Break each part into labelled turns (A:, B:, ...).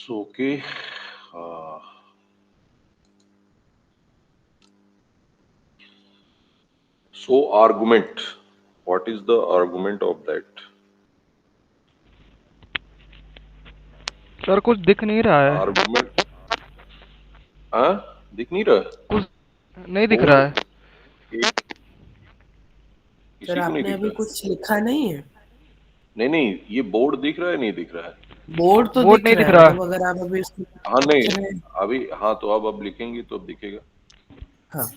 A: Okay. Uh, so argument. What is the argument of that?
B: Sir कुछ दिख नहीं रहा है।
A: Argument. हाँ, दिख नहीं रहा।
B: कुछ नहीं दिख रहा
A: बोर्ड
B: है।
A: एक
C: सर
A: किसी को नहीं
C: आपने
A: दिख
C: अभी
A: रहा है।
C: कुछ लिखा नहीं है?
A: नहीं नहीं, ये बोर्ड दिख रहा है नहीं दिख रहा है?
C: बोर्ड तो
B: बोर्ड
C: दिख
B: नहीं
C: रहा
B: दिख
C: है,
B: रहा।
C: मतलब अगर आप अभी उसको
A: हाँ नहीं,
C: लिख रहे हैं।
A: अभी हाँ तो अब लिखेंगे तो अब दिखेगा।
C: हाँ,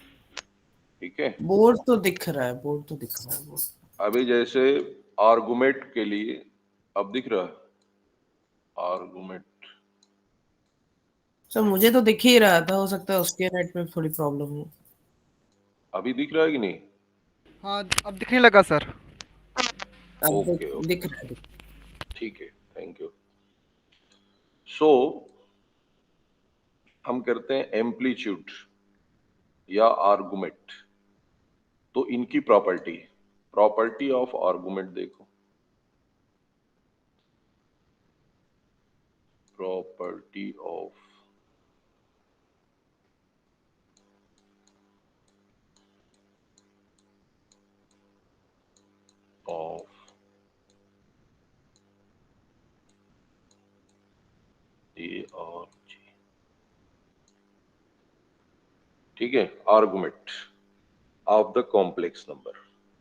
A: ठीक है।
C: बोर्ड तो दिख रहा है, बोर्ड तो दिख रहा है बोर्ड।
A: अभी जैसे आर्गुमेंट के लिए अब दिख रहा है आर्गुमेंट।
C: सर मुझे तो दिख ही रहा था, हो सकता है उसके नेट में थोड़ी प्रॉब्लम हो।
A: अभी दिख रहा है कि नहीं?
B: हाँ अब दिखने लगा सर।
C: अब
A: ओके
C: दिख
A: ओके,
C: रहा है।
A: ठीक है, थैंक यू। सो हम करते हैं एम्पलीट्यूड या आर्गुमेंट। तो इनकी प्रॉपर्टी ऑफ आर्गुमेंट देखो। प्रॉपर्टी ऑफ ऑफ ए और जी। ठीक है, argument of the complex number.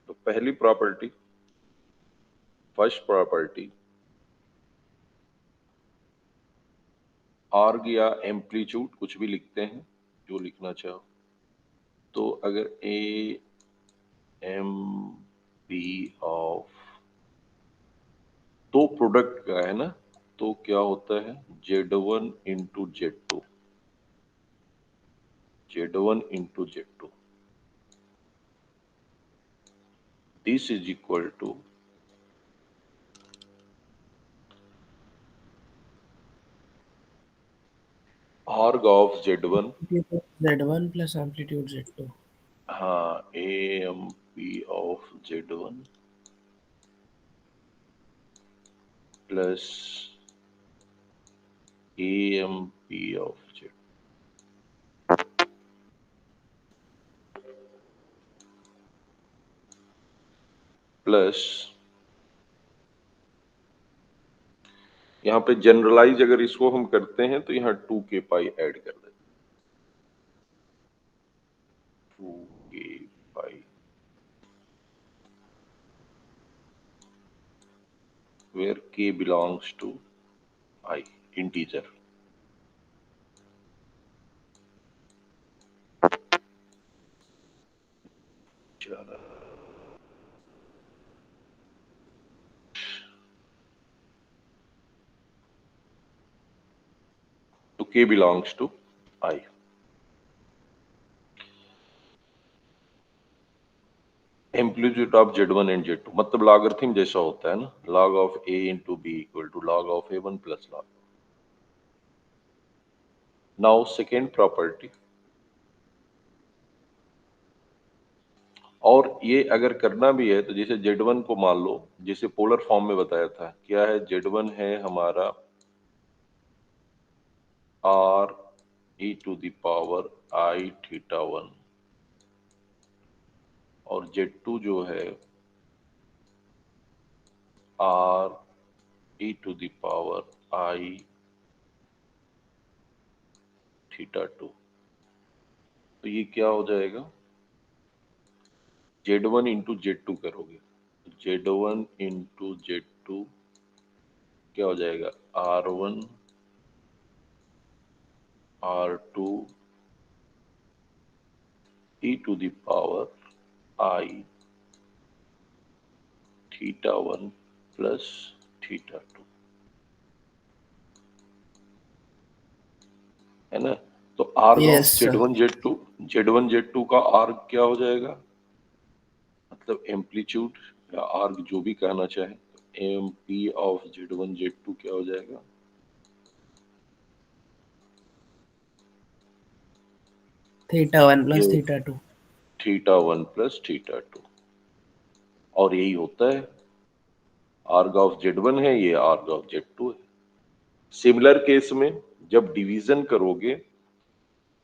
A: तो पहली प्रॉपर्टी, फर्स्ट प्रॉपर्टी, आर्ग या एम्पलीट्यूड कुछ भी लिखते हैं जो लिखना चाहो। तो अगर ए एम पी ऑफ, तो प्रोडक्ट का है ना, तो क्या होता है Z1 into Z2, Z1 into Z2, this is equal to arg of Z1।
C: Z1 plus amplitude Z2।
A: हाँ, A M P of Z1 plus A M P of Z plus, यहाँ पे जनरलाइज अगर इसको हम करते हैं तो यहाँ 2k पाई ऐड कर देते, 2k pi, where k belongs to I, integer। तो k belongs to I। Amplitude of Z1 and Z2 मतलब लॉगरिथम जैसा होता है ना, log of a into B equal to log of A1 plus log। Now second property, और ये अगर करना भी है तो जैसे Z1 को मान लो, जैसे पोलर फॉर्म में बताया था, क्या है Z1 है हमारा r e to the power I theta 1, और Z2 जो है r e to the power I theta 2। तो ये क्या हो जाएगा, Z1 इंटू Z2 करोगे, Z1 इंटू Z2 क्या हो जाएगा, R1 R2 e to the power I theta 1 plus theta 2, है ना। तो arg of
C: yes sir.
A: Z1 Z2 का आर्ग क्या हो जाएगा, मतलब एम्पलीट्यूड या आर्ग जो भी कहना चाहे, M P of Z1 Z2 क्या हो जाएगा,
C: थीटा 1
A: ये
C: plus theta 2।
A: Theta 1 plus theta 2, और यही होता है आर्ग ऑफ Z1 है, ये आर्ग ऑफ Z2 है। सिमिलर केस में जब डिवीजन करोगे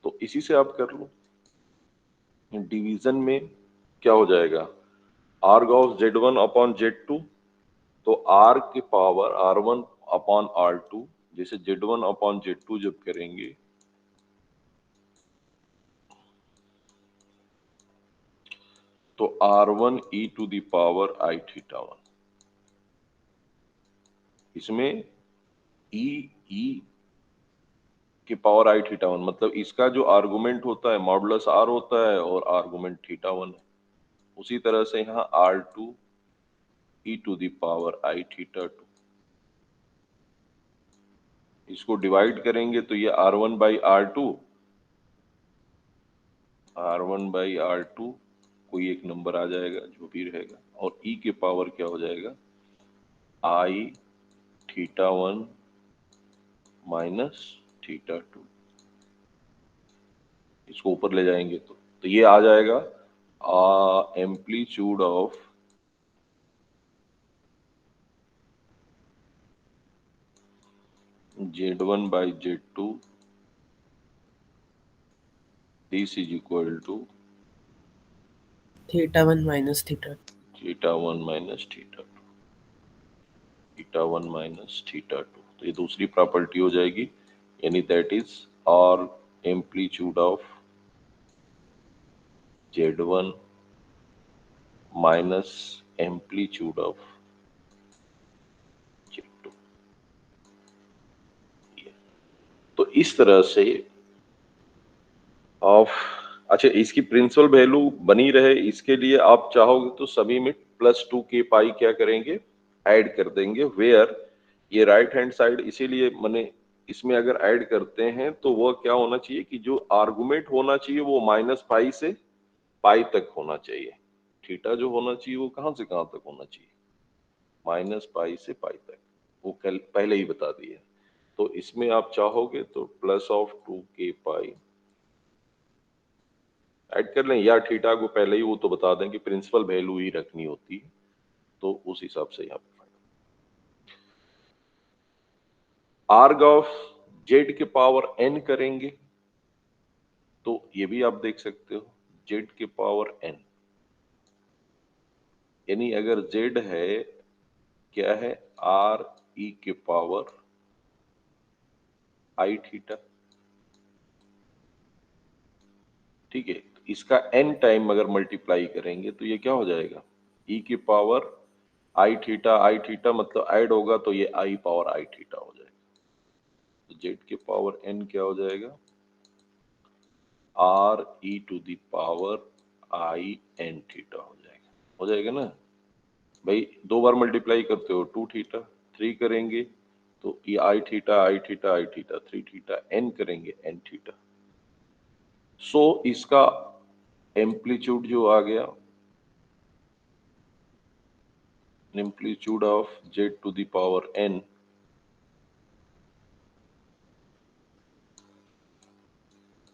A: तो इसी से आप कर लो। डिवीजन में क्या हो जाएगा, आर्ग ऑफ Z1 अपॉन Z2, तो आर के पावर R1 अपॉन R2, जैसे Z1 अपॉन Z2 जब करेंगे तो R1 e to the power I theta 1, इसमें e के पावर I थीटा 1, मतलब इसका जो आर्गुमेंट होता है मॉडुलस R होता है और आर्गुमेंट थीटा 1 है। उसी तरह से यहाँ R2 e to the power I theta 2, इसको डिवाइड करेंगे तो ये R1 by R2, R1 by R2 कोई एक नंबर आ जाएगा जो भी रहेगा, और e के पावर क्या हो जाएगा, I थीटा 1 माइनस थीटा 2, इसको ऊपर ले जाएंगे तो ये आ जाएगा amplitude of Z1 by Z2, this is equal to
C: theta 1 minus theta
A: theta 1 minus theta 2, theta 1 minus theta 2, तो ये दूसरी प्रॉपर्टी हो जाएगी, यानी that is are amplitude of Z1 minus amplitude of Z2। तो इस तरह से ऑफ, अच्छा इसकी प्रिंसिपल वैल्यू बनी रहे इसके लिए आप चाहोगे तो सभी में +2 के पाई क्या करेंगे, ऐड कर देंगे, वेयर ये राइट हैंड साइड, इसीलिए मैंने इसमें अगर ऐड करते हैं तो वह क्या होना चाहिए कि जो आर्गुमेंट होना चाहिए वो -पाई से पाई तक होना चाहिए, थीटा जो होना चाहिए वो कहां से कहां तक होना चाहिए, -पाई से पाई तक, वो कल पहले ही बता दिए। तो इसमें आप चाहोगे तो +2 के पाई ऐड कर लें, या थीटा को पहले ही वो तो बता दें कि प्रिंसिपल वैल्यू ही रखनी होती है, तो उस हिसाब से यहाँ पे आर्ग ऑफ जेड के पावर n करेंगे तो ये भी आप देख सकते हो जेड के पावर n, यानी अगर z है क्या है r e के पावर i थीटा, ठीक है, तो इसका n टाइम अगर मल्टीप्लाई करेंगे तो ये क्या हो जाएगा, e की पावर i थीटा मतलब ऐड होगा तो ये i पावर i थीटा हो जाएगा, तो z के पावर n क्या हो जाएगा, r e to the power i n theta हो जाएगा ना भाई, दो बार मल्टीप्लाई करते हो 2 थीटा, 3 करेंगे तो ये i थीटा 3 थीटा, n करेंगे n थीटा। सो इसका एम्पलीट्यूड जो आ गया, amplitude of z to the power n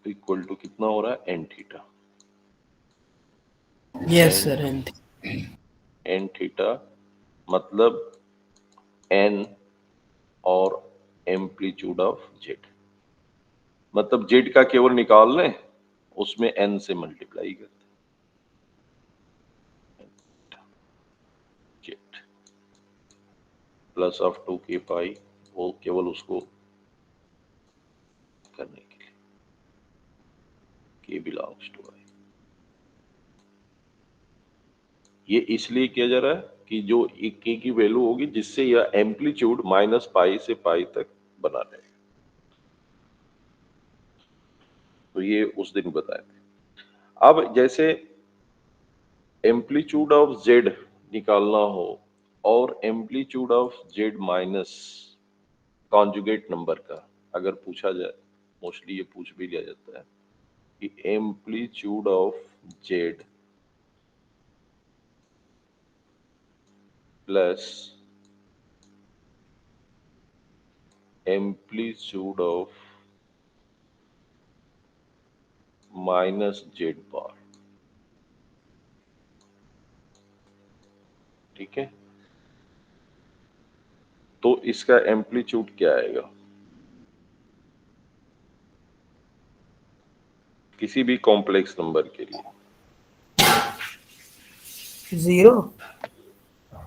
A: equal to कितना हो रहा है n theta,
C: yes sir N
A: n theta मतलब n और एम्पलीट्यूड ऑफ z, मतलब z का केवल निकाल लें उसमें n से मल्टीप्लाई करते z +2 के पाई, वो केवल उसको करने के लिए k बिलोंग्स टू i, ये इसलिए किया जा रहा है कि जो k की वैल्यू होगी जिससे यह एम्पलीट्यूड -पाई से पाई तक बना रहेगा, तो ये उस दिन बताए थे। अब जैसे एम्पलीट्यूड ऑफ z निकालना हो और amplitude of z minus conjugate number का अगर पूछा जाए, मोस्टली ये पूछ भी लिया जाता है कि amplitude of z plus amplitude of -z बार, ठीक है, तो इसका एम्पलीट्यूड क्या आएगा, किसी भी कॉम्प्लेक्स नंबर के लिए।
C: 0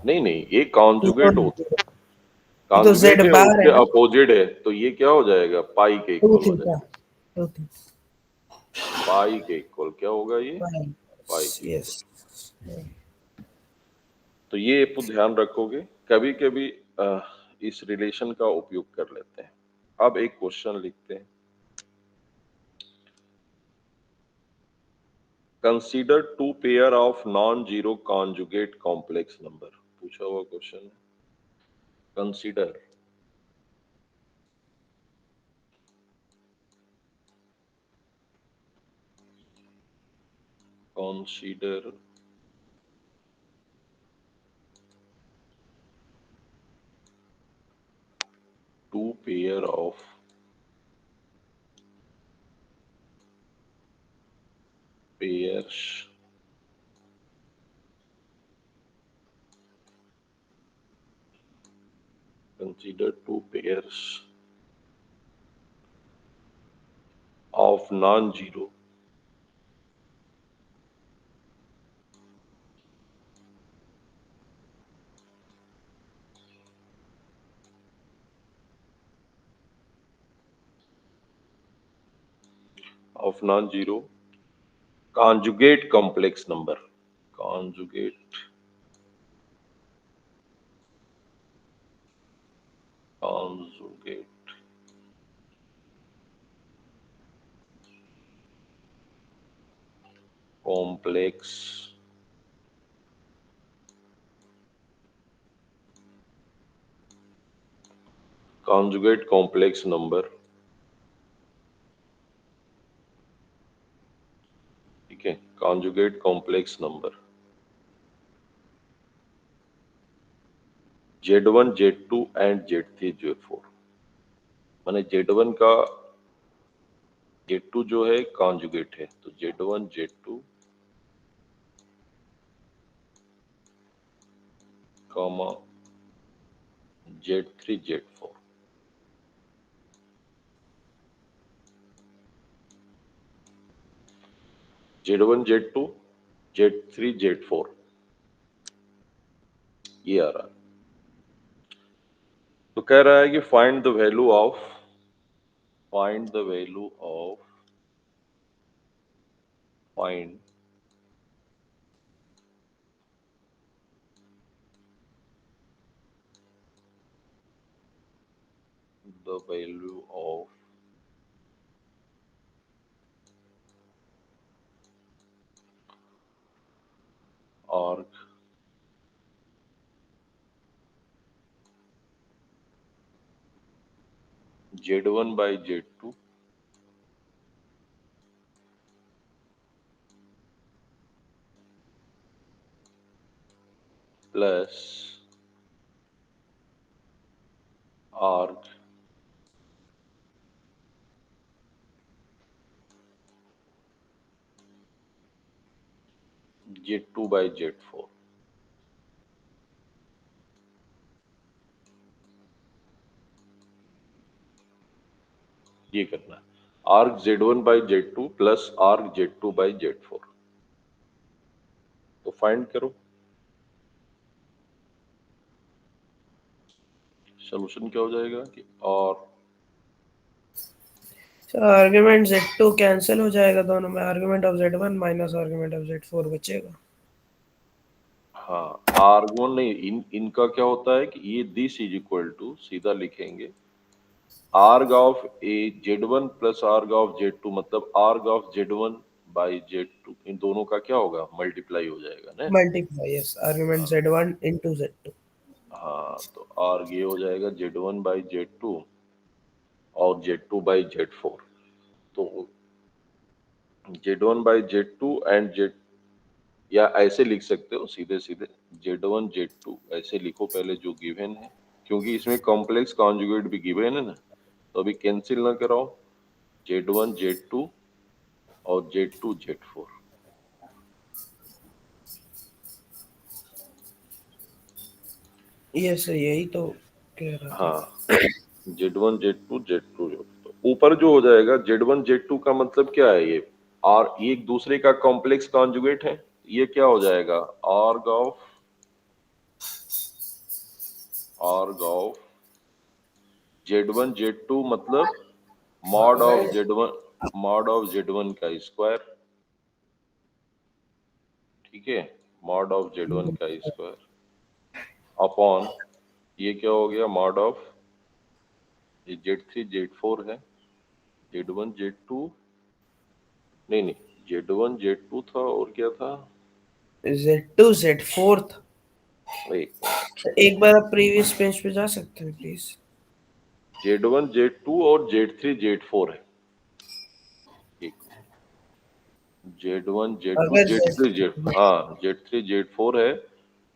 A: नहीं, ये कॉन्जुगेट होता है,
C: ये तो
A: कॉन्जुगेट
C: z
A: है,
C: बार
A: उसके
C: है ना,
A: अपोजिट है, तो ये क्या हो जाएगा, पाई के
C: 2
A: इक्वल हो
C: थीटा,
A: जाएगा।
C: 2 थीटा,
A: पाई के इक्वल क्या होगा ये,
C: पाई,
A: पाई के
C: यस।
A: इक्वल। तो ये आप ध्यान रखोगे, कभी कभी इस रिलेशन का उपयोग कर लेते हैं। अब एक क्वेश्चन लिखते हैं, consider two pair of non zero conjugate complex number, पूछा हुआ क्वेश्चन है। Consider consider two pair of pairs consider two pairs of non-zero conjugate complex number, conjugate conjugate complex conjugate complex number, ठीक है, conjugate complex number Z1 Z2 and Z3 Z4, माने Z1 का Z2 जो है conjugate है, तो Z1 Z2 comma Z3 Z4, Z1 Z2 Z3 Z4 ये आ रहा है। तो कह रहा है कि find the value of find the value of find the value of arc Z1 by Z2 plus arc Z2 by Z4, ये करना है, arc Z1 by Z2 plus arc Z2 by Z4, तो फाइंड करो। Solution क्या हो जाएगा कि और
C: आर्गुमेंट z2 कैंसिल हो जाएगा दोनों में, argument of z1 minus argument of z4 बचेगा।
A: हाँ, R1 नहीं, इनका क्या होता है कि ये दिस इज इक्वल टू सीधा लिखेंगे arg of a Z1 plus arg of Z2, मतलब arg of Z1 by Z2, इन दोनों का क्या होगा, मल्टीप्लाई हो जाएगा ना।
C: Multiply, yes, argument z1 into z2।
A: हाँ, तो arg ये हो जाएगा Z1 बाई Z2 और Z2 बाई Z4, तो Z1 by Z2 and Z, या ऐसे लिख सकते हो सीधे सीधे Z1 Z2 ऐसे लिखो पहले जो गिवन है, क्योंकि इसमें कॉम्प्लेक्स कॉन्जुगेट भी गिवन है ना, तो अभी कैंसिल ना कराओ, Z1 Z2 और Z2 Z4,
C: यस, यही तो कह रहा था।
A: हाँ, Z1 Z2 Z2 ऊपर जो हो जाएगा Z1 Z2 का मतलब क्या है, ये और एक दूसरे का कॉम्प्लेक्स कॉन्जुगेट है, ये क्या हो जाएगा, आर्ग ऑफ Z1 Z2 मतलब मॉड ऑफ Z1 का स्क्वायर, ठीक है, मॉड ऑफ Z1 का स्क्वायर अपॉन ये क्या हो गया, मॉड ऑफ ये Z3 Z4 है, Z1 Z2 नहीं Z1 Z2 था और क्या था,
C: Z2 Z4 था।
A: एक मिनट,
C: एक बार आप प्रीवियस पेज पे जा सकते हैं प्लीज।
A: Z1 Z2 और Z3 Z4 है, एक Z1 Z2
C: अगर
A: Z3 Z, हाँ Z3 Z4 है,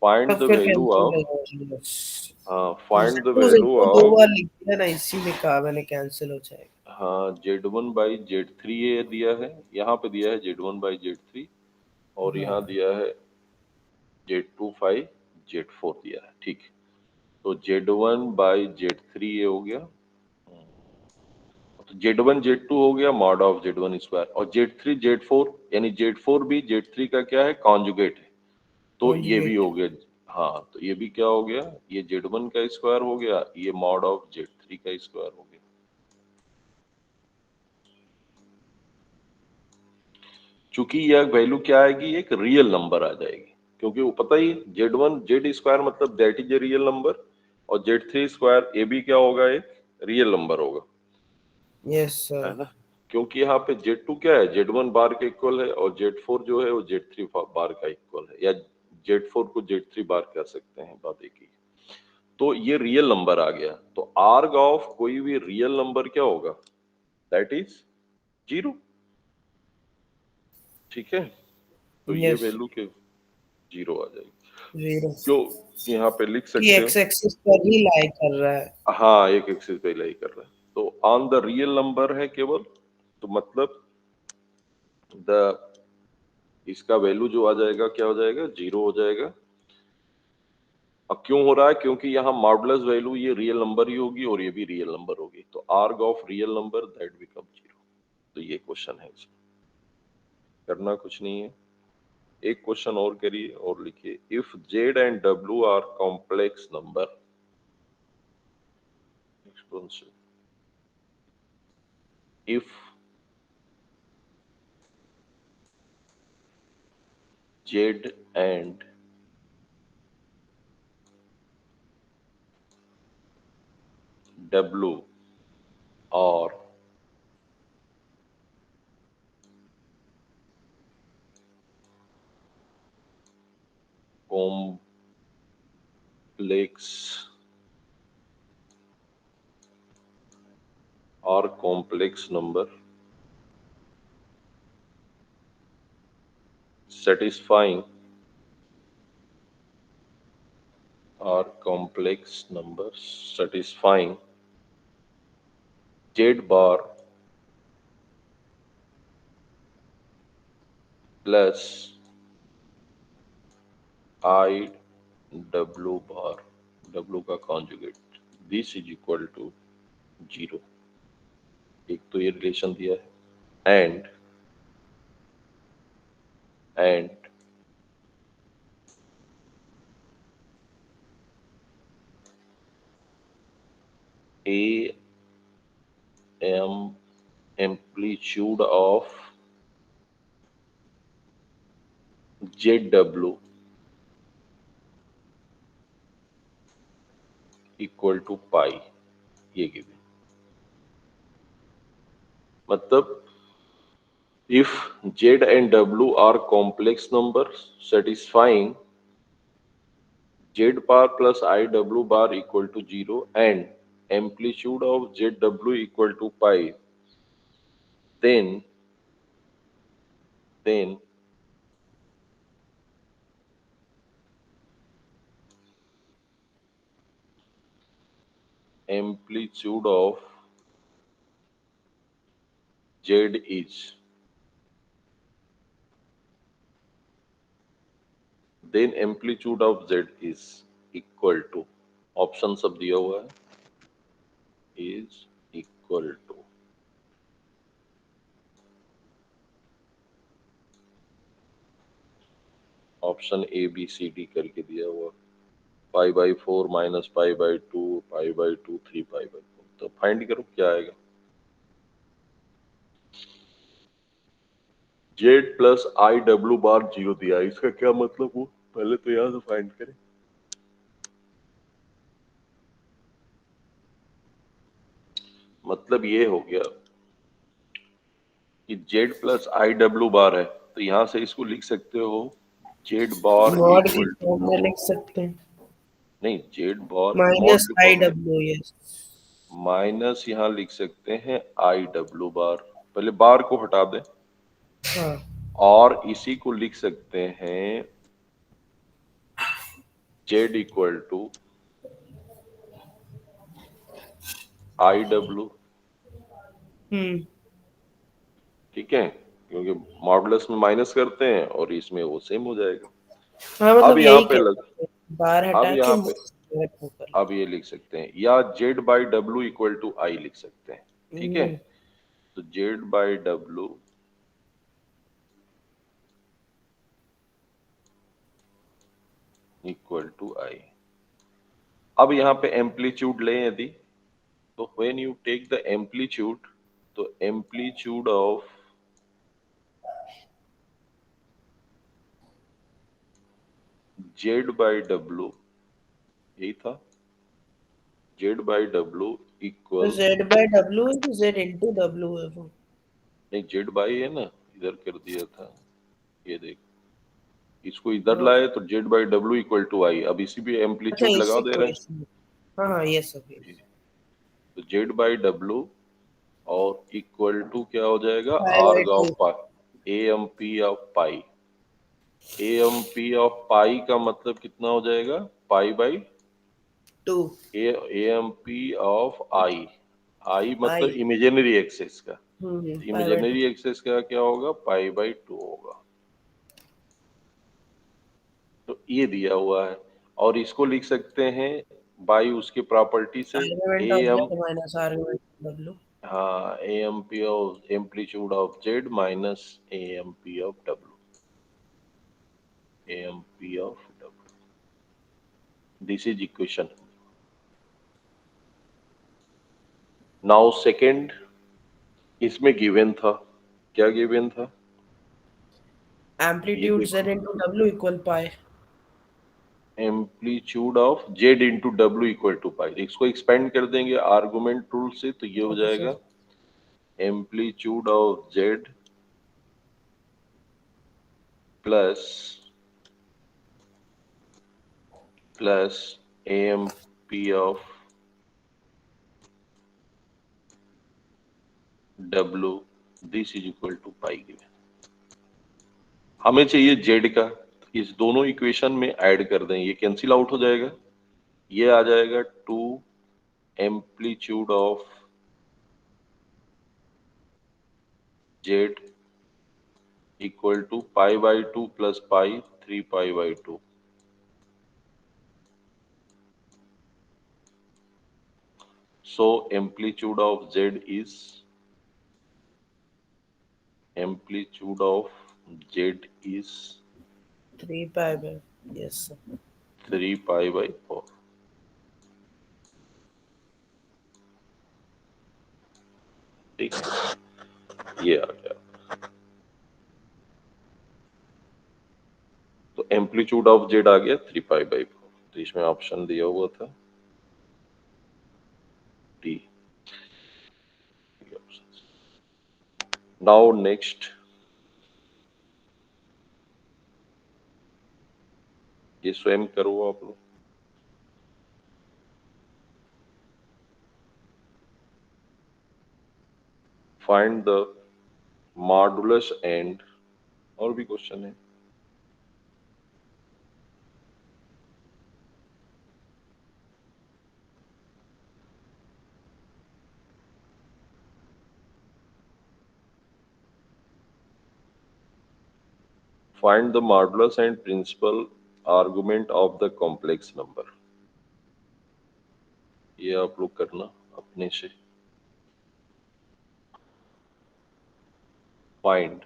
A: फाइंड
C: तब
A: द
C: फिर
A: वैल्यू
C: कैंसिल
A: ऑफ,
C: हो जाएगा।
A: हाँ find the
C: Z2
A: value
C: Z2 दो
A: ऑफ,
C: बार लिख दिया ना, इसीलिए कहा मैंने कैंसिल हो जाएगा।
A: हाँ Z1 बाई Z3 ये दिया है, यहाँ पे दिया है Z1 बाई Z3 और यहाँ दिया है Z2 बाई Z4 दिया है, ठीक है, तो Z1 बाई Z3 ये हो गया, तो Z1 Z2 हो गया मॉड ऑफ Z1 स्क्वायर, और Z3 Z4 यानी Z4 भी Z3 का क्या है, कॉन्जुगेट है, तो ये भी
C: कॉन्जुगेट।
A: हो गया, हाँ तो ये भी क्या हो गया, ये Z1 का स्क्वायर हो गया, ये मॉड ऑफ Z3 का स्क्वायर हो गया। चूंकि यह वैल्यू क्या आएगी, एक रियल नंबर आ जाएगी, क्योंकि वो पता ही Z1 Z स्क्वायर मतलब that is a real number, और Z3 स्क्वायर ये भी क्या होगा, एक रियल नंबर होगा,
C: यस
A: है
C: सर।
A: ना, क्योंकि यहाँ पे Z2 क्या है, Z1 बार के इक्वल है, और Z4 जो है वो Z3 बार का इक्वल है, या Z4 को Z3 बार कह सकते हैं, बात एक ही। तो ये रियल नंबर आ गया, तो आर्ग ऑफ कोई भी रियल नंबर क्या होगा, दैट इज 0, ठीक है, तो ये
C: यस
A: वैल्यू के 0 आ जाएगी,
C: 0
A: जो यहाँ पे लिख
C: कि
A: सकते हो,
C: एक्स एक्सिस पर ही लाई कर रहा है।
A: हाँ एक एक्सिस पे लाई कर रहा है, तो ऑन द रियल नंबर है केवल, तो मतलब द इसका वैल्यू जो आ जाएगा क्या हो जाएगा, 0 हो जाएगा। अब क्यों हो रहा है, क्योंकि यहाँ मॉडुलस वैल्यू ये रियल नंबर ही होगी और ये भी रियल नंबर होगी, तो arg of real number that become 0, तो ये क्वेश्चन है इसमें, करना कुछ नहीं है। एक क्वेश्चन और करिए और लिखिए, if Z and W R complex number, if Z and W are complex number satisfying Z bar plus I W bar, W का conjugate, this is equal to 0, एक तो ये रिलेशन दिया है, and A M amplitude of ZW equal to pi, ये given, मतलब if Z and W are complex numbers satisfying Z bar plus IW bar equal to 0 and amplitude of ZW equal to pi, then amplitude of Z is, then amplitude of Z is equal to, option सब दिया हुआ है, is equal to option A B C D करके दिया हुआ, pi by 4 minus pi by 2 pi by 2 3 pi by 4। तो find करो क्या आएगा। Z plus i W bar 0 दिया, इसका क्या मतलब हुआ, पहले तो यहां से फाइंड करें। मतलब ये हो गया कि जेड प्लस आई डब्ल्यू बार है, तो यहां से इसको लिख सकते हो जेड बार
C: मॉड के
A: इक्वल टू,
C: फॉर्म में लिख सकते हैं,
A: नहीं जेड बार मॉड
C: माइनस
A: के
C: आई
A: फॉर्म में,
C: डब्ल्यू, यस।
A: माइनस यहाँ लिख सकते हैं आई डब्ल्यू बार, पहले बार को हटा दें,
C: हाँ,
A: और इसी को लिख सकते हैं Z equal to i W. ठीक है, क्योंकि मॉडुलस में माइनस करते हैं और इसमें वो सेम हो जाएगा।
C: हाँ,
A: अब
C: मतलब
A: यहाँ
C: यही
A: पे
C: कह
A: लग,
C: सकते हैं, बाहर
A: अब
C: हटा के
A: यहाँ पे,
C: ऊपर।
A: अब ये लिख सकते हैं, या जेड बाई डब्ल्यू इक्वल टू आई लिख सकते हैं। ठीक है, तो जेड बाई डब्ल्यू इक्वल टू आई। अब यहाँ पे एम्पलीट्यूड लें यदि, तो when you take the amplitude, तो एम्पलीट्यूड ऑफ जेड बाई डब्ल्यू, यही था, जेड बाई डब्ल्यू
C: तो
A: इक्वल,
C: जेड बाय डब्ल्यू है तो जेड इंटू डब्ल्यू है वो।
A: नहीं जेड बाई है ना, इधर कर दिया था, ये देख, इसको इधर
C: हाँ,
A: लाए तो जेड बाई डब्ल्यू इक्वल टू आई, अब इसी पे
C: अच्छा
A: एम्पलीट्यूड लगा
C: इसी
A: दे
C: को
A: रहे
C: इसी हाँ हाँ, ये सब
A: हैं। तो जेड बाई डब्ल्यू और इक्वल टू क्या हो जाएगा,
C: pi by
A: r
C: two.
A: Of pi, A M P of pi. A M P of pi का मतलब कितना हो जाएगा, pi by
C: two
A: A M P of i, i मतलब
C: आई।
A: इमेजिनरी एक्सेस का,
C: pi by two.
A: Imaginary axis का क्या होगा, पाई बाई 2 होगा। तो ये दिया हुआ है, और इसको लिख सकते हैं बाई उसके प्रॉपर्टी से,
C: argument
A: A
C: of
A: M,
C: Z minus argument of W.
A: हाँ A M P of amplitude of Z minus A M P of W, A M P of W, this is equation. Now second, इसमें given था, क्या given था, ये
C: amplitude
A: देखो,
C: Z into W equal pi.
A: Amplitude of Z into W equal to pi, इसको expand कर देंगे argument rule से, तो ये हो
C: ओके
A: जाएगा
C: sir.
A: Amplitude of Z plus plus A M P of W, this is equal to pi given. हमें चाहिए जेड का, इस दोनों इक्वेशन में ऐड कर दें, ये कैंसिल आउट हो जाएगा, ये आ जाएगा 2 amplitude of Z equal to pi by 2 plus pi 3 pi by 2। So amplitude of Z is, amplitude of Z is
C: 3 pi by, yes sir.
A: 3 pi by 4। ठीक, ये आ गया। तो एम्पलीट्यूड ऑफ जेड आ गया 3 पाई बाई 4, तो इसमें option दिया हुआ था डी। नाउ नेक्स्ट, ये स्वयं करो आप लोग। फाइंड द मॉडुलस एंड, और भी क्वेश्चन है, find the modulus and principal argument of the complex number, ये आप लोग करना अपने से। Find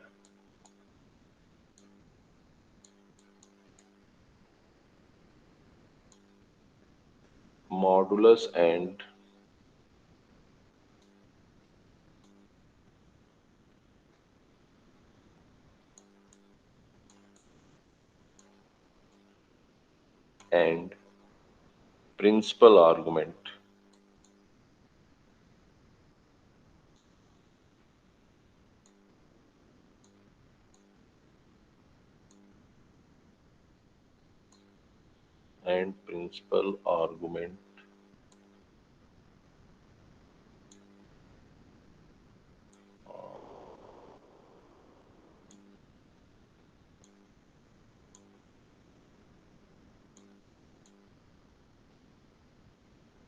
A: modulus and principal argument and principal argument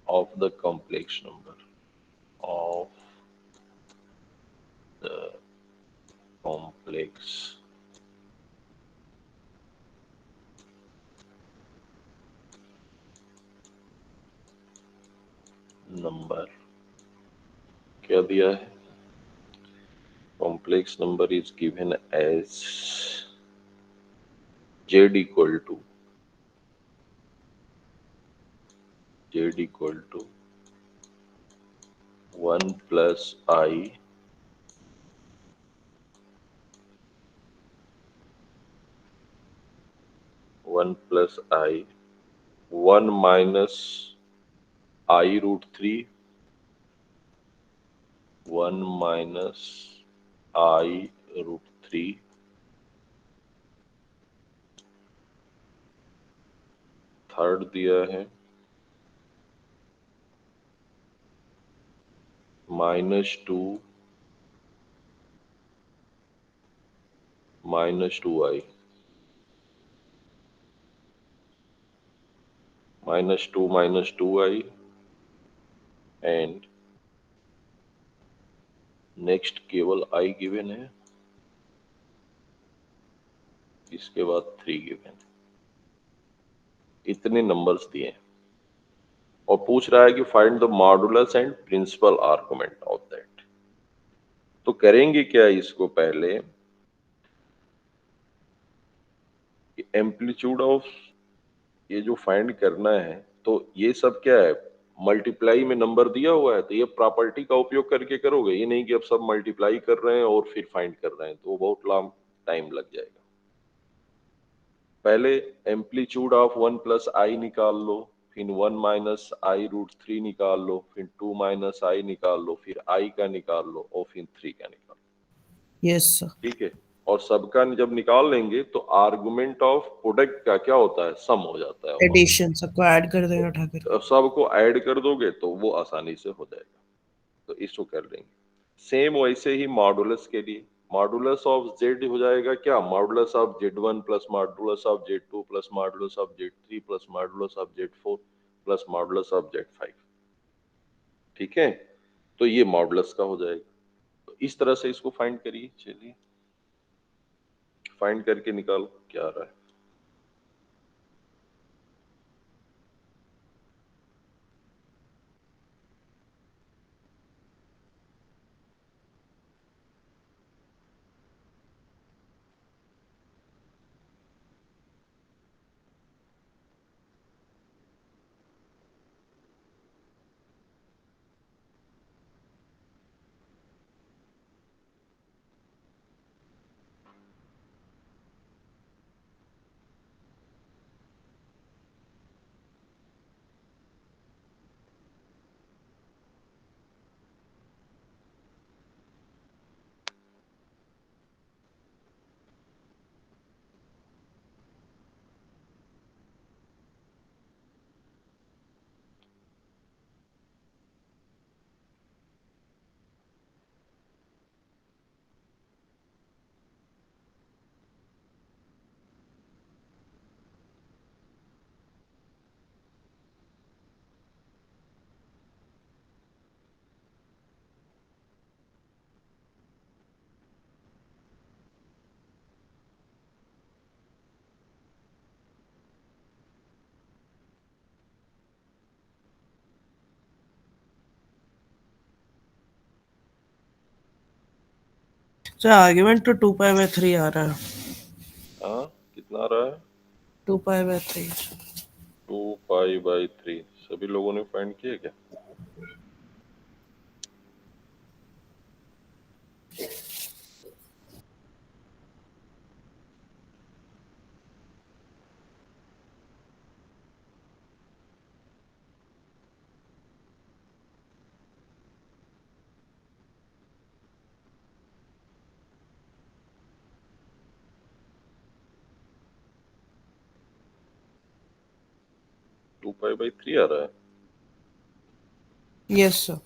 A: of the complex number of the complex number क्या दिया है? Complex number is given as z equal to 1 plus I 1 minus I root 3 1 minus I root 3 third दिया है -2 -2I -2I and next केवल I given है, इसके बाद 3 given है। इतने नंबर्स दिए हैं और पूछ रहा है कि find the modulus and principal argument of that. तो करेंगे क्या इसको पहले, एम्पलीट्यूड ऑफ ये जो फाइंड करना है, तो ये सब क्या है, मल्टीप्लाई में नंबर दिया हुआ है, तो ये प्रॉपर्टी का उपयोग करके करोगे, ये नहीं कि अब सब मल्टीप्लाई कर रहे हैं और फिर फाइंड कर रहे हैं, तो बहुत लॉन्ग टाइम लग जाएगा। पहले एम्पलीट्यूड ऑफ 1 प्लस आई निकाल लो, फिर 1 माइनस आई रूट 3 निकाल लो, फिर 2 माइनस आई निकाल लो, फिर आई का निकाल लो और फिर 3 का निकाल लो।
C: Yes sir.
A: ठीक है, और सबका जब निकाल लेंगे तो आर्गुमेंट ऑफ प्रोडक्ट का क्या होता है, सम हो जाता है।
C: एडिशन सबको ऐड कर देंगे उठा कर।
A: तो सबको ऐड कर दोगे तो वो आसानी से हो जाएगा, तो इसको कर लेंगे। सेम वैसे ही मॉडुलस के लिए, मॉडुलस ऑफ जेड हो जाएगा क्या, modulus of z1 plus modulus of z2 plus modulus of z3 plus modulus of z4 plus modulus of z5। ठीक है, तो ये मॉडुलस का हो जाएगा। तो इस तरह से इसको फाइंड करिए, चलिए फाइंड करके निकालो क्या आ रहा है।
C: सर आर्गुमेंट तो 2π/3 आ रहा है।
A: हाँ, कितना आ रहा है,
C: 2π/3।
A: 2π/3। सभी लोगों ने फाइंड किया क्या? टू पाई बाई थ्री आ रहा है।
C: Yes sir.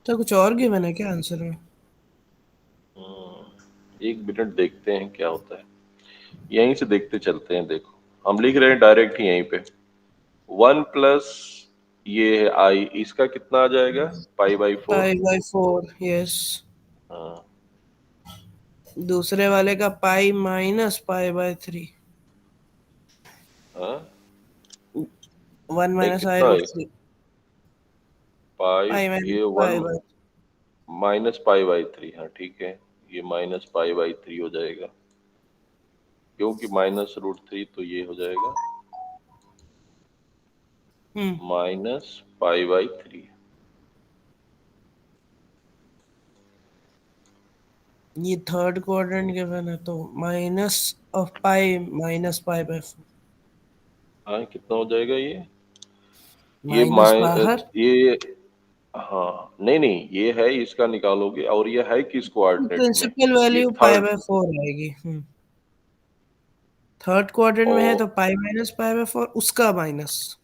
C: तो कुछ और गिवन है क्या आंसर में?
A: एक मिनट देखते हैं क्या होता है, यहीं से देखते चलते हैं। देखो हम लिख रहे हैं डायरेक्ट ही यहीं पे, 1 प्लस ये है आई, इसका कितना आ जाएगा? Pi by 4।
C: Pi by 4, yes.
A: हाँ
C: दूसरे वाले का पाई माइनस पाई बाय 3,
A: हाँ,
C: 1
A: नहीं
C: माइनस आई
A: कितना
C: रूट
A: है?
C: 3,
A: पाई
C: पाई माइनस
A: ये
C: पाई
A: 1
C: बाय।
A: माइनस पाई बाई 3, हाँ ठीक है, ये माइनस पाई बाई 3 हो जाएगा, क्योंकि माइनस रूट 3, तो ये हो जाएगा माइनस पाई बाई 3।
C: ये थर्ड क्वाड्रेंट गिवन है तो minus of pi minus pi by 4,
A: हाँ कितना हो जाएगा ये
C: माइनस बाहर,
A: ये, हाँ नहीं नहीं, ये है इसका निकालोगे, और ये है किस कोऑर्डिनेट में?
C: प्रिंसिपल
A: ये
C: वैल्यू पाई
A: थर्ड।
C: बाय 4 आएगी। थर्ड क्वाड्रेंट में है
A: और
C: तो पाई माइनस पाई बाय 4 उसका माइनस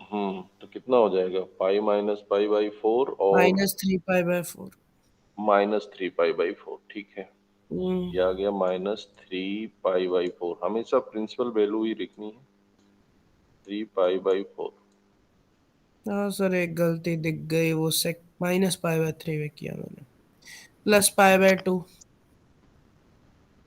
A: तो कितना हो जाएगा? पाई माइनस पाई बाई 4 और
C: minus 3 pi by 4।
A: Minus 3 pi by 4, ठीक है। ये आ गया माइनस 3 पाई बाई 4। हमेशा प्रिंसिपल वैल्यू ही लिखनी है, 3 पाई बाई 4।
C: हाँ सर, एक गलती दिख गई, वो सेक माइनस पाई बाय 3 में किया मैंने, प्लस पाई बाय 2।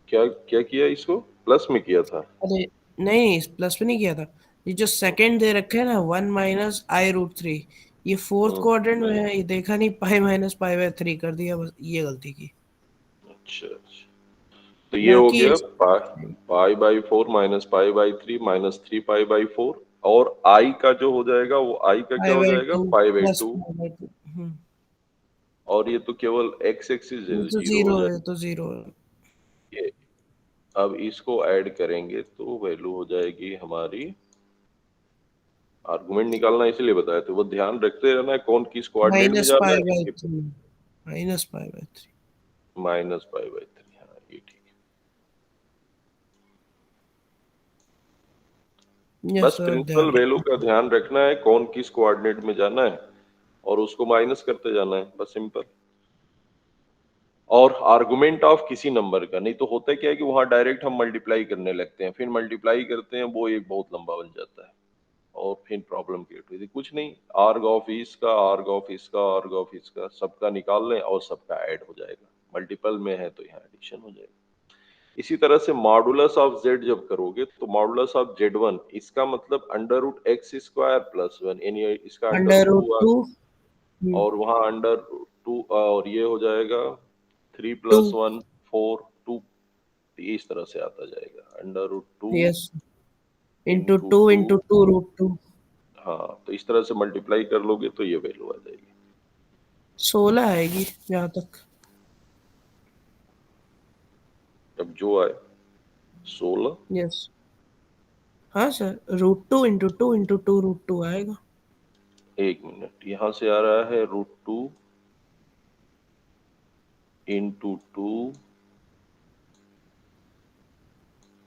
A: क्या क्या किया? इसको प्लस में किया था?
C: अरे नहीं, प्लस में नहीं किया था। ये जो सेकंड दे रखे है ना, 1 माइनस आई रूट 3, ये फोर्थ
A: हम्म,
C: क्वाड्रेंट में है, ये देखा नहीं, पाई माइनस पाई बाय 3 कर दिया, बस ये गलती की।
A: अच्छा अच्छा, तो ये हो
C: बाकी
A: गया पाई by 4 minus pi by 3 minus 3 pi by 4, और आई का जो हो जाएगा वो आई का क्या
C: पाई
A: हो
C: बाय
A: जाएगा?
C: 2
A: pi by
C: plus
A: 2।
C: Pi by 2।
A: और ये तो केवल एक्स एक्सिस
C: ये तो
A: जीरो हो
C: जीरो है,
A: जाएगा।
C: तो जीरो है।
A: ये अब इसको ऐड करेंगे तो वैल्यू हो जाएगी हमारी, आर्गुमेंट निकालना इसलिए बताया तो वो ध्यान रखते रहना है कौन किस कोऑर्डिनेट में
C: माइनस
A: जाना
C: पाई
A: है,
C: बाय
A: इसके
C: 3, minus pi by 3।
A: Minus pi by 3। हाँ ये ठीक है।
C: यस
A: बस
C: सर,
A: प्रिंसिपल
C: ध्यान
A: वैल्यू
C: रखना।
A: का ध्यान रखना है कौन किस कोऑर्डिनेट में जाना है, और उसको माइनस करते जाना है, बस सिंपल। और आर्गुमेंट ऑफ किसी नंबर का, नहीं तो होता क्या है कि वहां डायरेक्ट हम मल्टीप्लाई करने लगते हैं, फिर मल्टीप्लाई करते हैं, वो एक बहुत लंबा बन जाता है और फिर प्रॉब्लम क्रिएट होती है। कुछ नहीं, आर्ग ऑफ इसका, आर्ग ऑफ इसका, आर्ग ऑफ इसका, सबका निकाल लें और सबका ऐड हो जाएगा। मल्टीपल में है तो यहाँ एडिशन हो जाएगा। इसी तरह से मॉडुलस ऑफ जेड जब करोगे तो मॉडुलस ऑफ Z1, इसका मतलब under root X square plus 1, यानी इसका अंडर
C: अंडर
A: रूट
C: रूट
A: 2,
C: 2,
A: और वहां अंडर 2, और ये हो जाएगा 3
C: 2,
A: प्लस 1 4 2, इस तरह से आता जाएगा under root 2
C: yes, into
A: into
C: 2
A: two.
C: Into 2 root 2।
A: हाँ तो इस तरह से मल्टीप्लाई कर लोगे तो ये वैल्यू आ जाएगी।
C: 16 आएगी जहाँ तक।
A: अब जो आए 16।
C: यस, हाँ sir, root 2 into 2 into 2 root 2 आएगा।
A: एक मिनट, यहां से आ रहा है रूट 2 इंटू 2,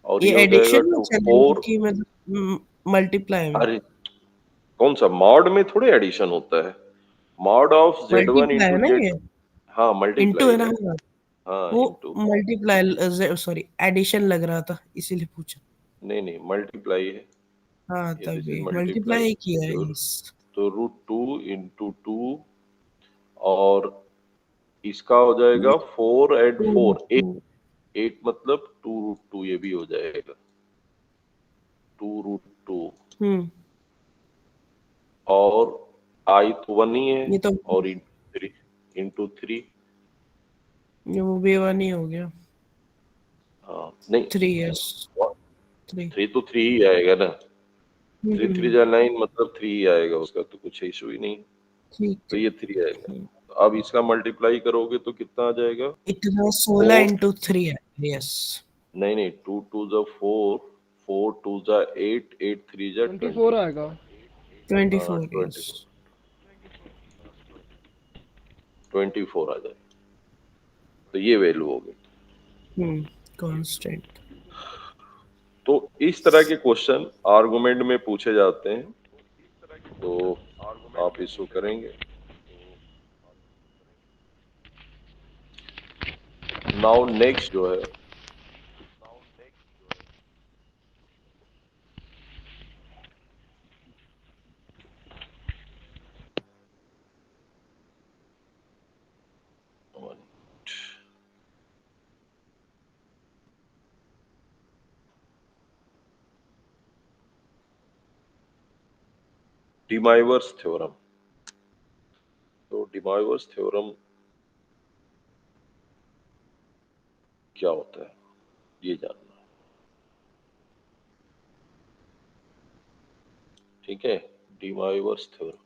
A: और
C: ये
A: ये हो जाएगा
C: एडिशन में
A: टू
C: चलेगा
A: 4।
C: कि मतलब मल्टीप्लाई में?
A: अरे कौन सा मॉड में थोड़े एडिशन होता है, मॉड ऑफ Z1
C: मल्टीप्लाई है
A: इंटू
C: ना
A: जेड।
C: ये,
A: हाँ
C: इंटू
A: मल्टीप्लाई
C: है ना?
A: है।
C: हाँ,
A: हाँ
C: वो
A: इंटू,
C: मल्टीप्लाई, सॉरी एडिशन लग रहा था इसीलिए पूछा।
A: नहीं नहीं मल्टीप्लाई है,
C: हाँ
A: ये दिस इज
C: तभी
A: मल्टीप्लाई।
C: मल्टीप्लाई किया है,
A: तो
C: यस।
A: रूट 2 इंटू 2, और इसका हो जाएगा 4 एंड
C: 2 रूट
A: 4 8,
C: 2।
A: 8 मतलब 2 रूट 2, ये भी हो जाएगा 2 रूट 2,
C: हम्म,
A: और आई तो 1 ही है,
C: ये तो
A: और इंटू 3।
C: ये वो भी 1 ही हो गया।
A: हाँ नहीं,
C: 3, यस। 3
A: 3 तो 3 ही आएगा ना, 3 3 जा 9 मतलब 3 ही आएगा उसका, तो कुछ इशू ही नहीं,
C: ठीक
A: तो
C: है।
A: ये 3 आएगा। तो अब इसका मल्टीप्लाई करोगे तो कितना आ जाएगा?
C: इतना 16 इंटू 3 है। यस,
A: नहीं नहीं, 2 2 जा 4, 4 2 जा 8, 8 3 जा
B: 24
A: 20,
B: आएगा।
C: 24। यस,
A: 24, 24 आ जाए, तो ये वैल्यू हो गई।
C: कांस्टेंट।
A: तो इस तरह के क्वेश्चन आर्गुमेंट में पूछे जाते हैं, तो आप इसको करेंगे। नाउ नेक्स्ट जो है, डिमाइवर्स थ्योरम। तो डिमाइवर्स थ्योरम क्या होता है ये जानना है, ठीक है। डिमाइवर्स theorem,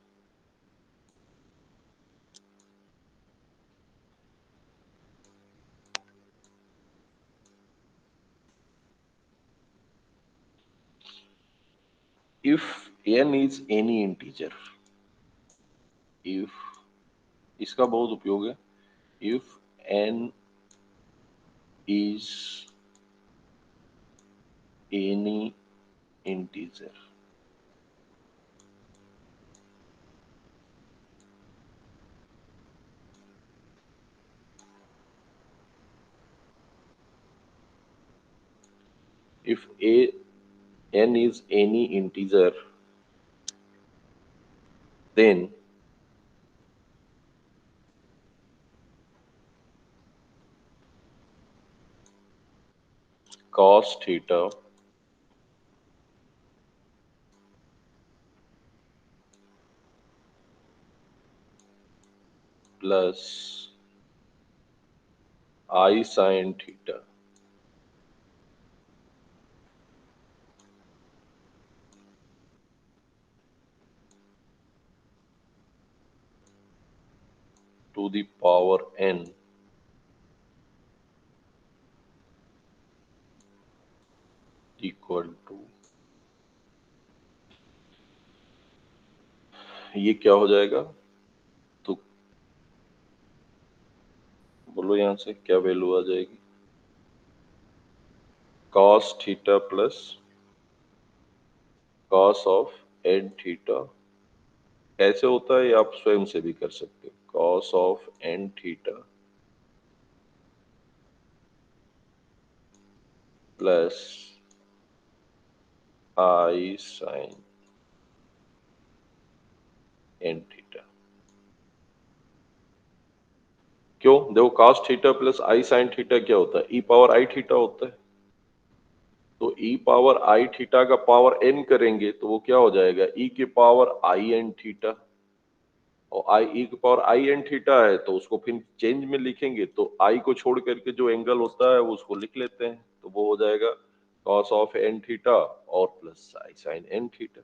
A: if n is any integer, if, इसका बहुत उपयोग है, if n is any integer, if n is any integer, then cos theta plus I sin theta to the power n equal to, ये क्या हो जाएगा? तो बोलो यहां से क्या वैल्यू आ जाएगी? cos theta plus cos of n theta, ऐसे होता है, आप स्वयं से भी कर सकते हो, cos of n theta plus I sin n theta. क्यों? देखो, cos theta plus I sin theta क्या होता है? e पावर i थीटा होता है। तो e पावर i थीटा का पावर n करेंगे तो वो क्या हो जाएगा? e के पावर i n थीटा, और i e के पावर i n थीटा है तो उसको फिर चेंज में लिखेंगे तो i को छोड़ करके जो एंगल होता है वो उसको लिख लेते हैं, तो वो हो जाएगा cos ऑफ n थीटा और plus I sin n theta.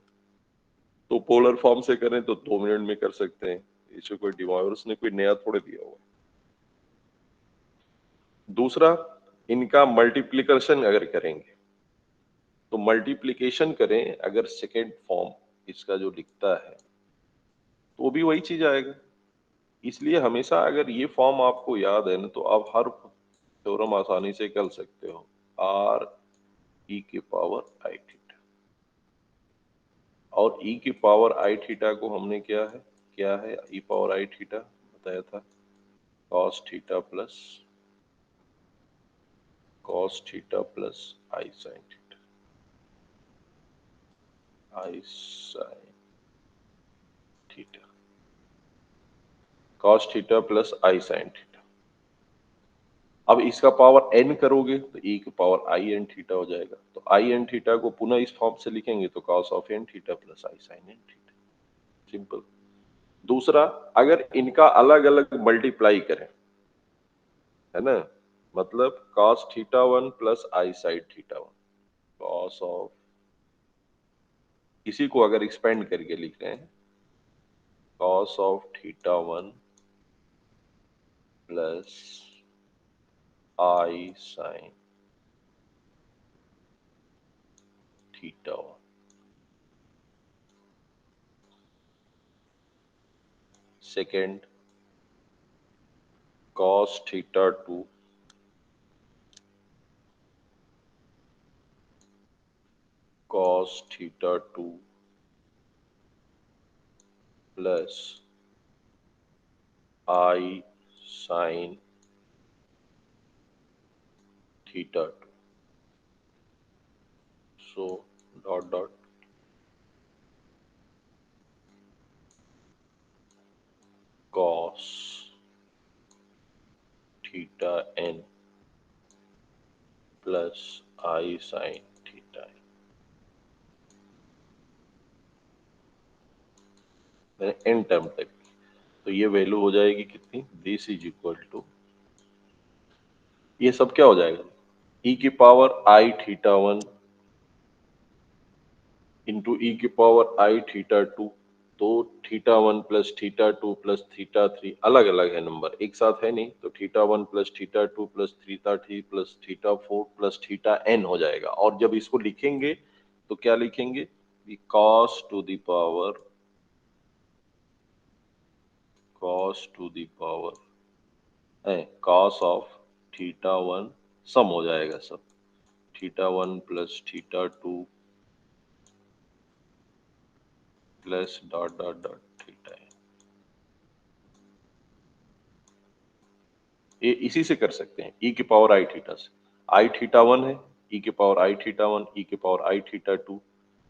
A: तो पोलर फॉर्म से करें तो 2 मिनट में कर सकते हैं, इसे कोई डिमाइवर्स ने कोई नया थोड़े दिया हुआ। दूसरा, इनका मल्टीप्लिकेशन अगर करेंगे तो मल्टीप्लिकेशन करें अगर सेकेंड फॉर्म इसका जो लिखता है तो वो भी वही चीज आएगा। इसलिए हमेशा अगर ये फॉर्म आपको याद है ना तो आप हर थ्योरम आसानी से कर सकते हो। आर ई के पावर आई थीटा, और ई की पावर आई थीटा को हमने क्या है ई पावर आई थीटा बताया था, cos theta plus i sine theta, i sine theta, cos theta plus i sine theta. अब इसका पावर n करोगे तो e की पावर आई एन थीटा हो जाएगा, तो आई एन थीटा को पुनः इस फॉर्म से लिखेंगे तो cos of n theta plus i sine n theta, simple. दूसरा, अगर इनका अलग अलग मल्टीप्लाई करें, है ना, मतलब cos theta 1 plus i sine theta 1, cos of, इसी को अगर एक्सपेंड करके लिख रहे हैं, cos of theta 1 plus i sine theta 1। Second, cos theta 2 cos theta 2 plus i sine theta 2। So dot dot cos theta n plus i sine theta n। मैंने n term तक, तो ये वैल्यू हो जाएगी कितनी, दिस इज इक्वल टू, ये सब क्या हो जाएगा, e की पावर आई थीटा 1 इंटू ई की पावर आई थीटा 2। तो theta 1 plus theta 2 plus theta 3 अलग अलग है नंबर, एक साथ है नहीं, तो theta 1 plus theta 2 plus theta 3 plus theta 4 plus theta n हो जाएगा। और जब इसको लिखेंगे तो क्या लिखेंगे, cos to the power cos to the power cos of theta 1 sum हो जाएगा सब, थीटा 1 प्लस थीटा 2 प्लस डॉट डॉट डॉट थीटा। ये इसी से कर सकते हैं, e की पावर आई थीटा से। आई थीटा 1 है, e की पावर आई थीटा 1, e की पावर आई थीटा 2,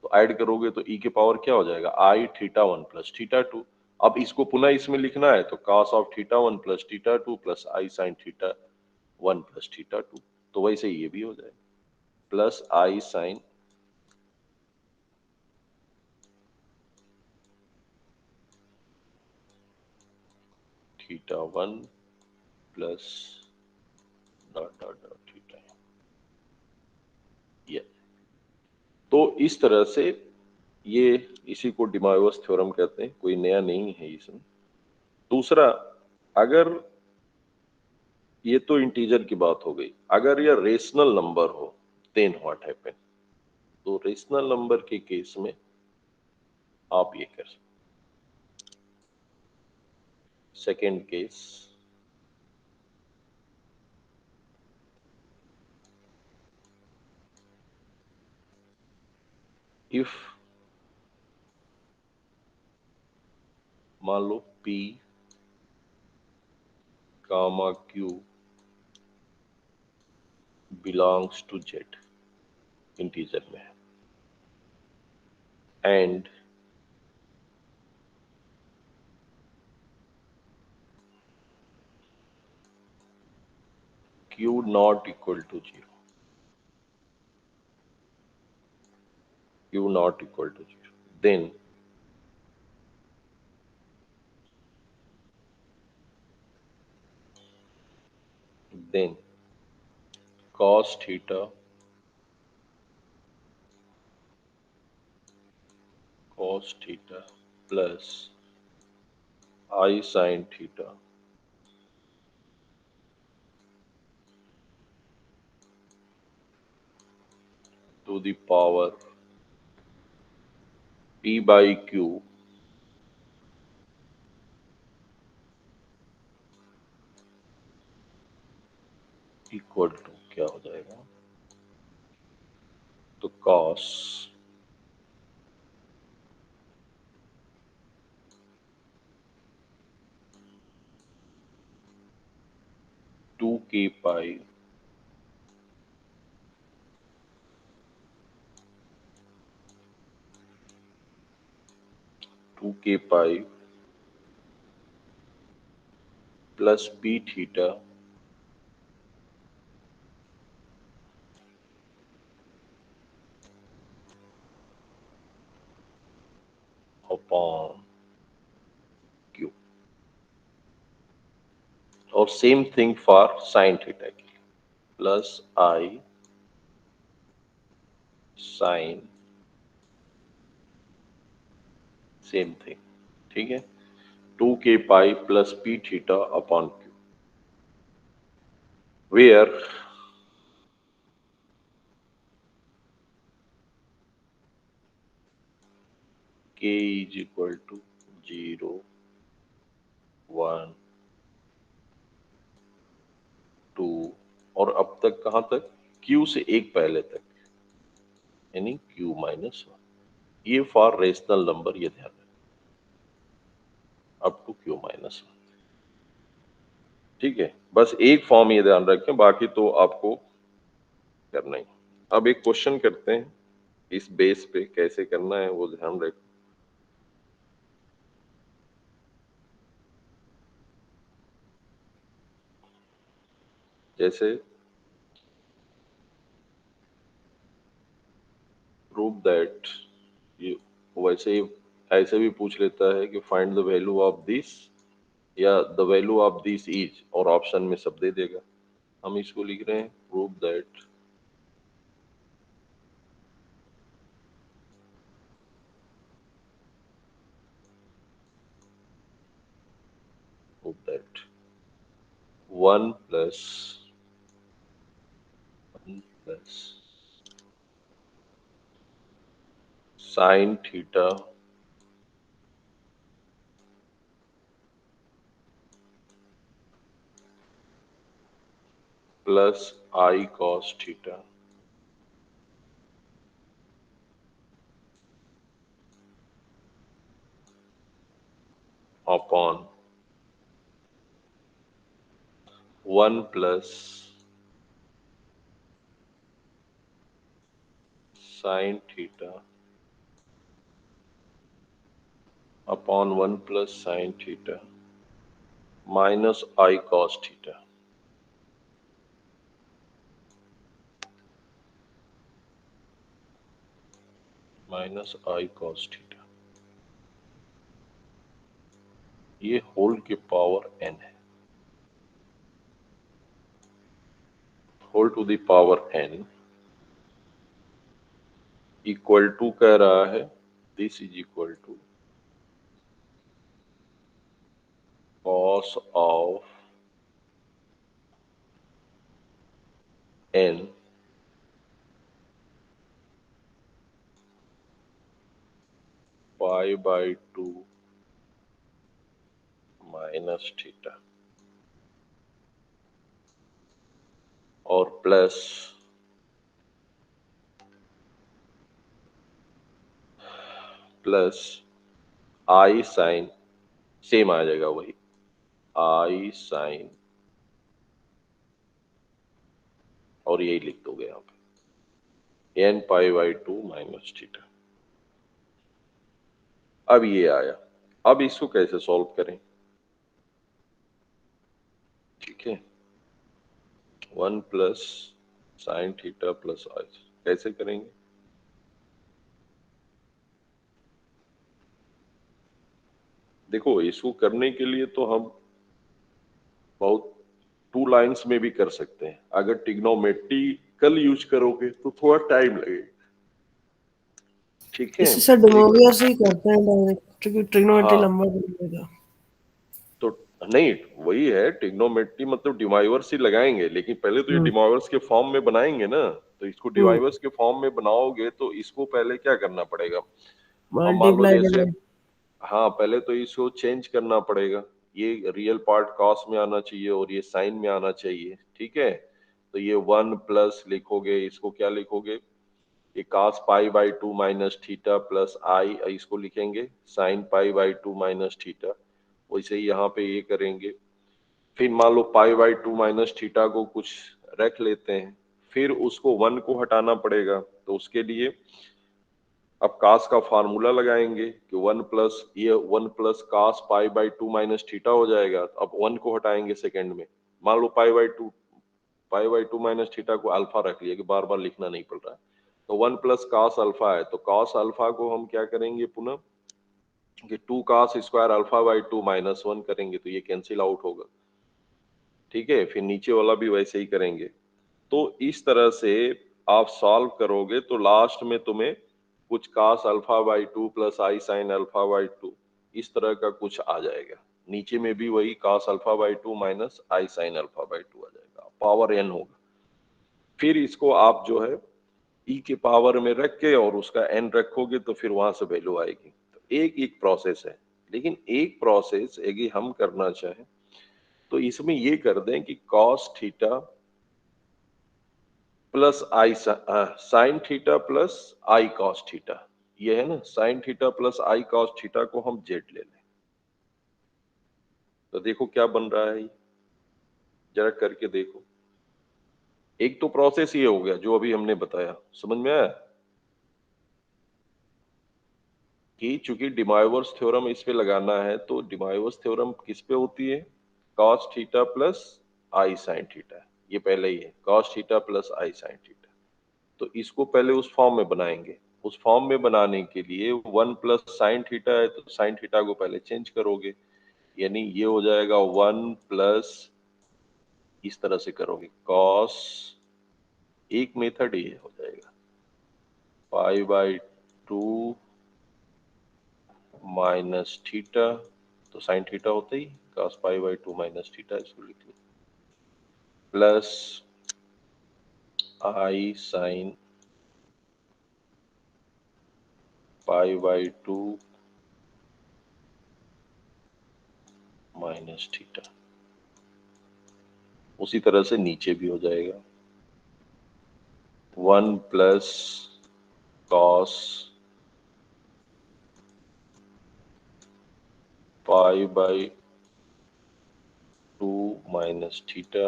A: तो ऐड करोगे तो e की पावर क्या हो जाएगा, आई थीटा 1 प्लस थीटा 2। अब इसको पुनः इसमें लिखना है तो cos of theta 1 plus theta 2 plus i sine theta 1 plus theta 2, तो वैसे ये भी हो जाएगा plus i sine theta 1 plus dot dot dot theta. ये तो इस तरह से, ये इसी को डिमायोस थ्योरम कहते हैं, कोई नया नहीं है इसमें। दूसरा, अगर ये तो इंटीजर की बात हो गई, अगर ये रेशनल नंबर हो देन व्हाट हैपन, तो रेशनल नंबर के केस में आप ये कर सकते। सेकेंड केस, इफ मान लो p comma q belongs to z, integer में है, and q not equal to 0, q not equal to 0, then cos theta plus I sin theta to the power p by q equal to क्या हो जाएगा, तो cos 2k pi plus p theta upon q, और same thing for sine theta की, plus i sine same thing, ठीक है, 2k pi plus p theta upon q, where k is equal to 0, 1, 2 और अब तक कहाँ तक, q से एक पहले तक, यानी q माइनस 1, ये फॉर रेशनल नंबर, ये ध्यान रखें, अप टू q माइनस 1, ठीक है। बस एक फॉर्म ये ध्यान रखें, बाकी तो आपको करना ही। अब एक क्वेश्चन करते हैं, इस बेस पे कैसे करना है वो ध्यान रखें। जैसे प्रूव दैट, ये वैसे ही ऐसे भी पूछ लेता है कि find the value of this, या the value of this is, और ऑप्शन में सब दे देगा। हम इसको लिख रहे हैं prove that that 1 plus sine theta plus i cos theta upon 1 plus sine theta upon 1 plus sine theta minus i cos theta, minus i cos theta, ये होल के पावर n है, whole to the power n equal to कह रहा है this is equal to cos of n pi by 2 minus theta और plus i sine, same आ जाएगा वही, आई साइन, और यही लिख दोगे यहाँ पे n pi by 2 minus theta. अब ये आया, अब इसको कैसे सॉल्व करें, ठीक है, 1 प्लस साइन थीटा प्लस आई, कैसे करेंगे, देखो इसको करने के लिए तो हम बहुत 2 लाइंस में भी कर सकते हैं, अगर ट्रिग्नोमेट्रिकल यूज करोगे तो थोड़ा टाइम लगेगा, ठीक है।
C: इससे सर डिमोवियर से ही करते हैं डायरेक्ट, क्योंकि ट्रिग्नोमेट्री
A: हाँ
C: लंबा बनेगा।
A: तो नहीं, वही है ट्रिग्नोमेट्री, मतलब डिवाइवर्स ही लगाएंगे, लेकिन पहले तो ये डिवाइवर्स के फॉर्म में बनाएंगे ना, तो इसको डिवाइवर्स के फॉर्म में बनाओगे तो इसको पहले क्या करना पड़ेगा, अब मान लो
C: मल्टीप्लाई
A: जैसे,
C: डिवाइड।
A: हाँ पहले तो इसको चेंज करना पड़ेगा, ये रियल पार्ट कॉस में आना चाहिए और ये साइन में आना चाहिए, ठीक है। तो ये 1 प्लस लिखोगे, इसको क्या लिखोगे, ये cos pi by 2 minus theta plus i, इसको लिखेंगे sine pi by 2 minus theta, वैसे ही यहाँ पे ये करेंगे। फिर मान लो पाई बाई 2 माइनस थीटा को कुछ रख लेते हैं, फिर उसको 1 को हटाना पड़ेगा, तो उसके लिए अब कास का फार्मूला लगाएंगे कि 1 प्लस ये 1 plus cos pi by 2 minus theta हो जाएगा। अब 1 को हटाएंगे सेकंड में, मान लो पाई बाई 2 माइनस थीटा को अल्फा रख लिया कि बार बार लिखना नहीं पड़ रहा है, तो 1 प्लस कास अल्फा है, तो कास अल्फा को हम क्या करेंगे पुनः कि 2 cos square alpha by 2 minus 1 करेंगे, तो ये कैंसिल आउट होगा, ठीक है। फिर नीचे वाला भी वैसे ही करेंगे। तो इस तरह से आप सॉल्व करोगे तो लास्ट में तुम्हें कुछ cos alpha by 2 plus i sine alpha by 2 इस तरह का कुछ आ जाएगा। नीचे में भी वही cos alpha by 2 minus i sine alpha by 2 आ जाएगा, पावर n होगा। फिर इसको आप जो है e के पावर में रख के और उसका n रखोगे तो फिर वहां से वैल्यू आएगी। तो एक एक प्रोसेस है, लेकिन एक प्रोसेस यदि हम करना चाहें तो इसमें ये कर दें कि cos theta plus i sine theta plus i cos theta, ये है ना, sign theta plus i cos theta को हम जेड ले लें। तो देखो क्या बन रहा है, जरा करके देखो। एक तो प्रोसेस ये हो गया जो अभी हमने बताया, समझ में आया कि चूंकि डिमाइवर्स थ्योरम इस पे लगाना है तो डिमाइवर्स थ्योरम किस पे होती है, cos theta plus i sine theta, ये पहले ही है cos theta plus i sine theta. तो इसको पहले उस फॉर्म में बनाएंगे। उस फॉर्म में बनाने के लिए 1 प्लस साइन थीटा है तो साइन थीटा को पहले चेंज करोगे, यानी ये हो जाएगा 1 प्लस, इस तरह से करोगे कॉस, एक मेथड ये हो जाएगा पाई बाई 2 माइनस थीटा, तो साइन थीटा होता ही cos pi by 2 minus theta, इसको लिख लो, plus i sine pi by 2 minus theta. उसी तरह से नीचे भी हो जाएगा 1 plus cos pi by 2 minus theta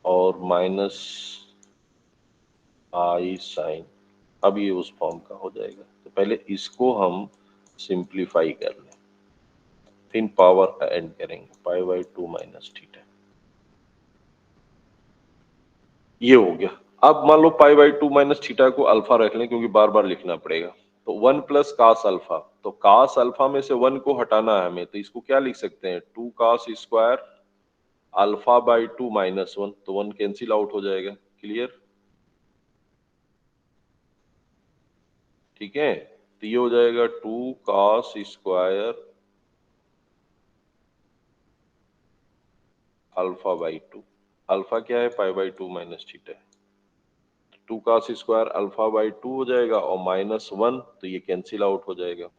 A: और माइनस आई साइन, अब ये उस फॉर्म का हो जाएगा। तो पहले इसको हम सिंप्लीफाई कर लें, फिर पावर एड करेंगे पाई बाई 2 माइनस थीटा, ये हो गया। अब मान लो पाई बाई 2 माइनस थीटा को अल्फा रख लें क्योंकि बार बार लिखना पड़ेगा, तो 1 प्लस कास अल्फा, तो कास अल्फा में से 1 को हटाना है हमें, तो इसको क्या लिख सकते हैं 2 cos square alpha by 2 minus 1, तो 1 कैंसिल आउट हो जाएगा, क्लियर, ठीक है। तो ये हो जाएगा 2 cos square alpha by 2, alpha क्या है पाई बाई 2 माइनस थीटा है, 2 कास स्क्वायर अल्फा बाई 2 हो जाएगा और माइनस 1, तो ये कैंसिल आउट हो जाएगा।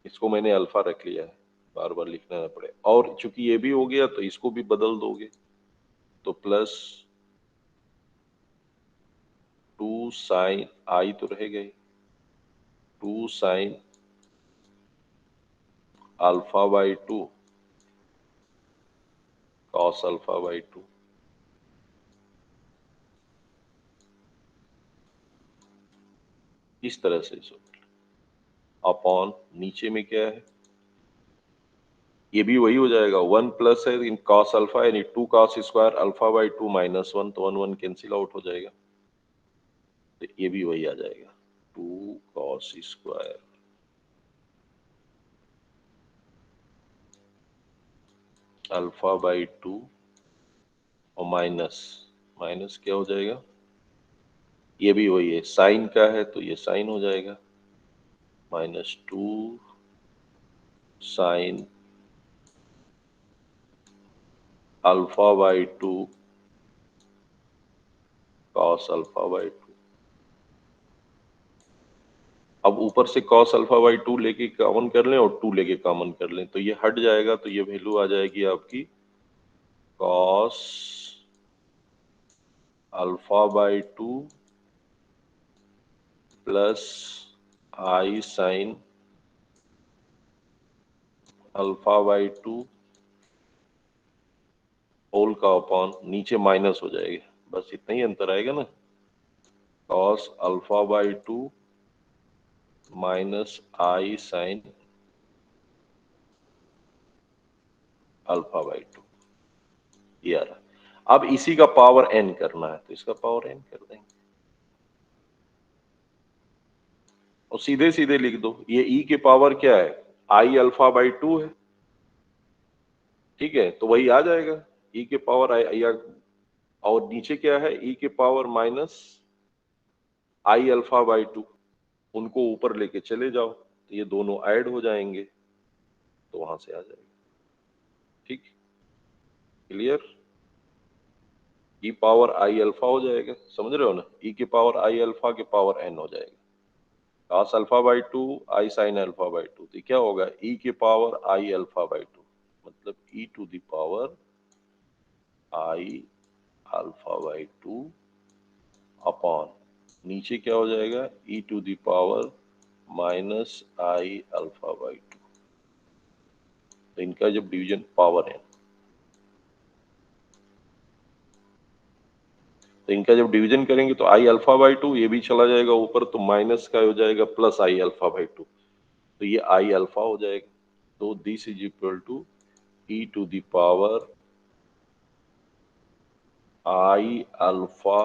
A: इसको मैंने अल्फा रख लिया है, बार बार लिखना ना पड़े, और चूंकि ये भी हो गया तो इसको भी बदल दोगे, तो प्लस 2 साइन, आई तो रह गई, 2 sign alpha by 2 cos alpha by 2, इस तरह से अपॉन नीचे में क्या है, ये भी वही हो जाएगा 1 प्लस है इन कॉस अल्फा यानी 2 cos square alpha by 2 minus 1, तो 1 1 कैंसिल आउट हो जाएगा, तो ये भी वही आ जाएगा 2 कॉस स्क्वायर अल्फा बाई 2 और माइनस, माइनस क्या हो जाएगा, ये भी वही है साइन का है तो ये साइन हो जाएगा minus 2 sign alpha by 2 cos alpha by 2। अब ऊपर से कॉस अल्फा बाई 2 लेके कॉमन कर लें और 2 लेके कॉमन कर लें, तो ये हट जाएगा, तो ये वैल्यू आ जाएगी आपकी cos alpha by 2 plus i sine alpha by 2 whole का अपॉन, नीचे माइनस हो जाएगा, बस इतना ही अंतर आएगा ना, cos alpha by 2 minus i sine alpha by 2, ये आ रहा। अब इसी का पावर n करना है तो इसका पावर n कर देंगे और सीधे सीधे लिख दो, ये e के पावर क्या है आई अल्फा बाई 2 है, ठीक है, तो वही आ जाएगा e के पावर आई, और नीचे क्या है, e के power minus i alpha by 2, उनको ऊपर लेके चले जाओ तो ये दोनों ऐड हो जाएंगे, तो वहां से आ जाएगा। ठीक, clear? e power i alpha हो जाएगा, समझ रहे हो ना, e के पावर आई अल्फा के पावर n हो जाएगा, cos alpha by 2 I sine alpha by 2, तो क्या होगा, e के पावर आई अल्फा बाई 2, मतलब e to the power i alpha by 2 upon नीचे क्या हो जाएगा, e to the power minus i alpha by 2। तो इनका जब डिवीजन पावर है, तो इनका जब डिवीजन करेंगे तो आई अल्फा बाई 2 ये भी चला जाएगा ऊपर, तो माइनस का हो जाएगा प्लस आई अल्फा बाई 2, तो ये आई अल्फा हो जाएगा। तो this is equal to e to the power i alpha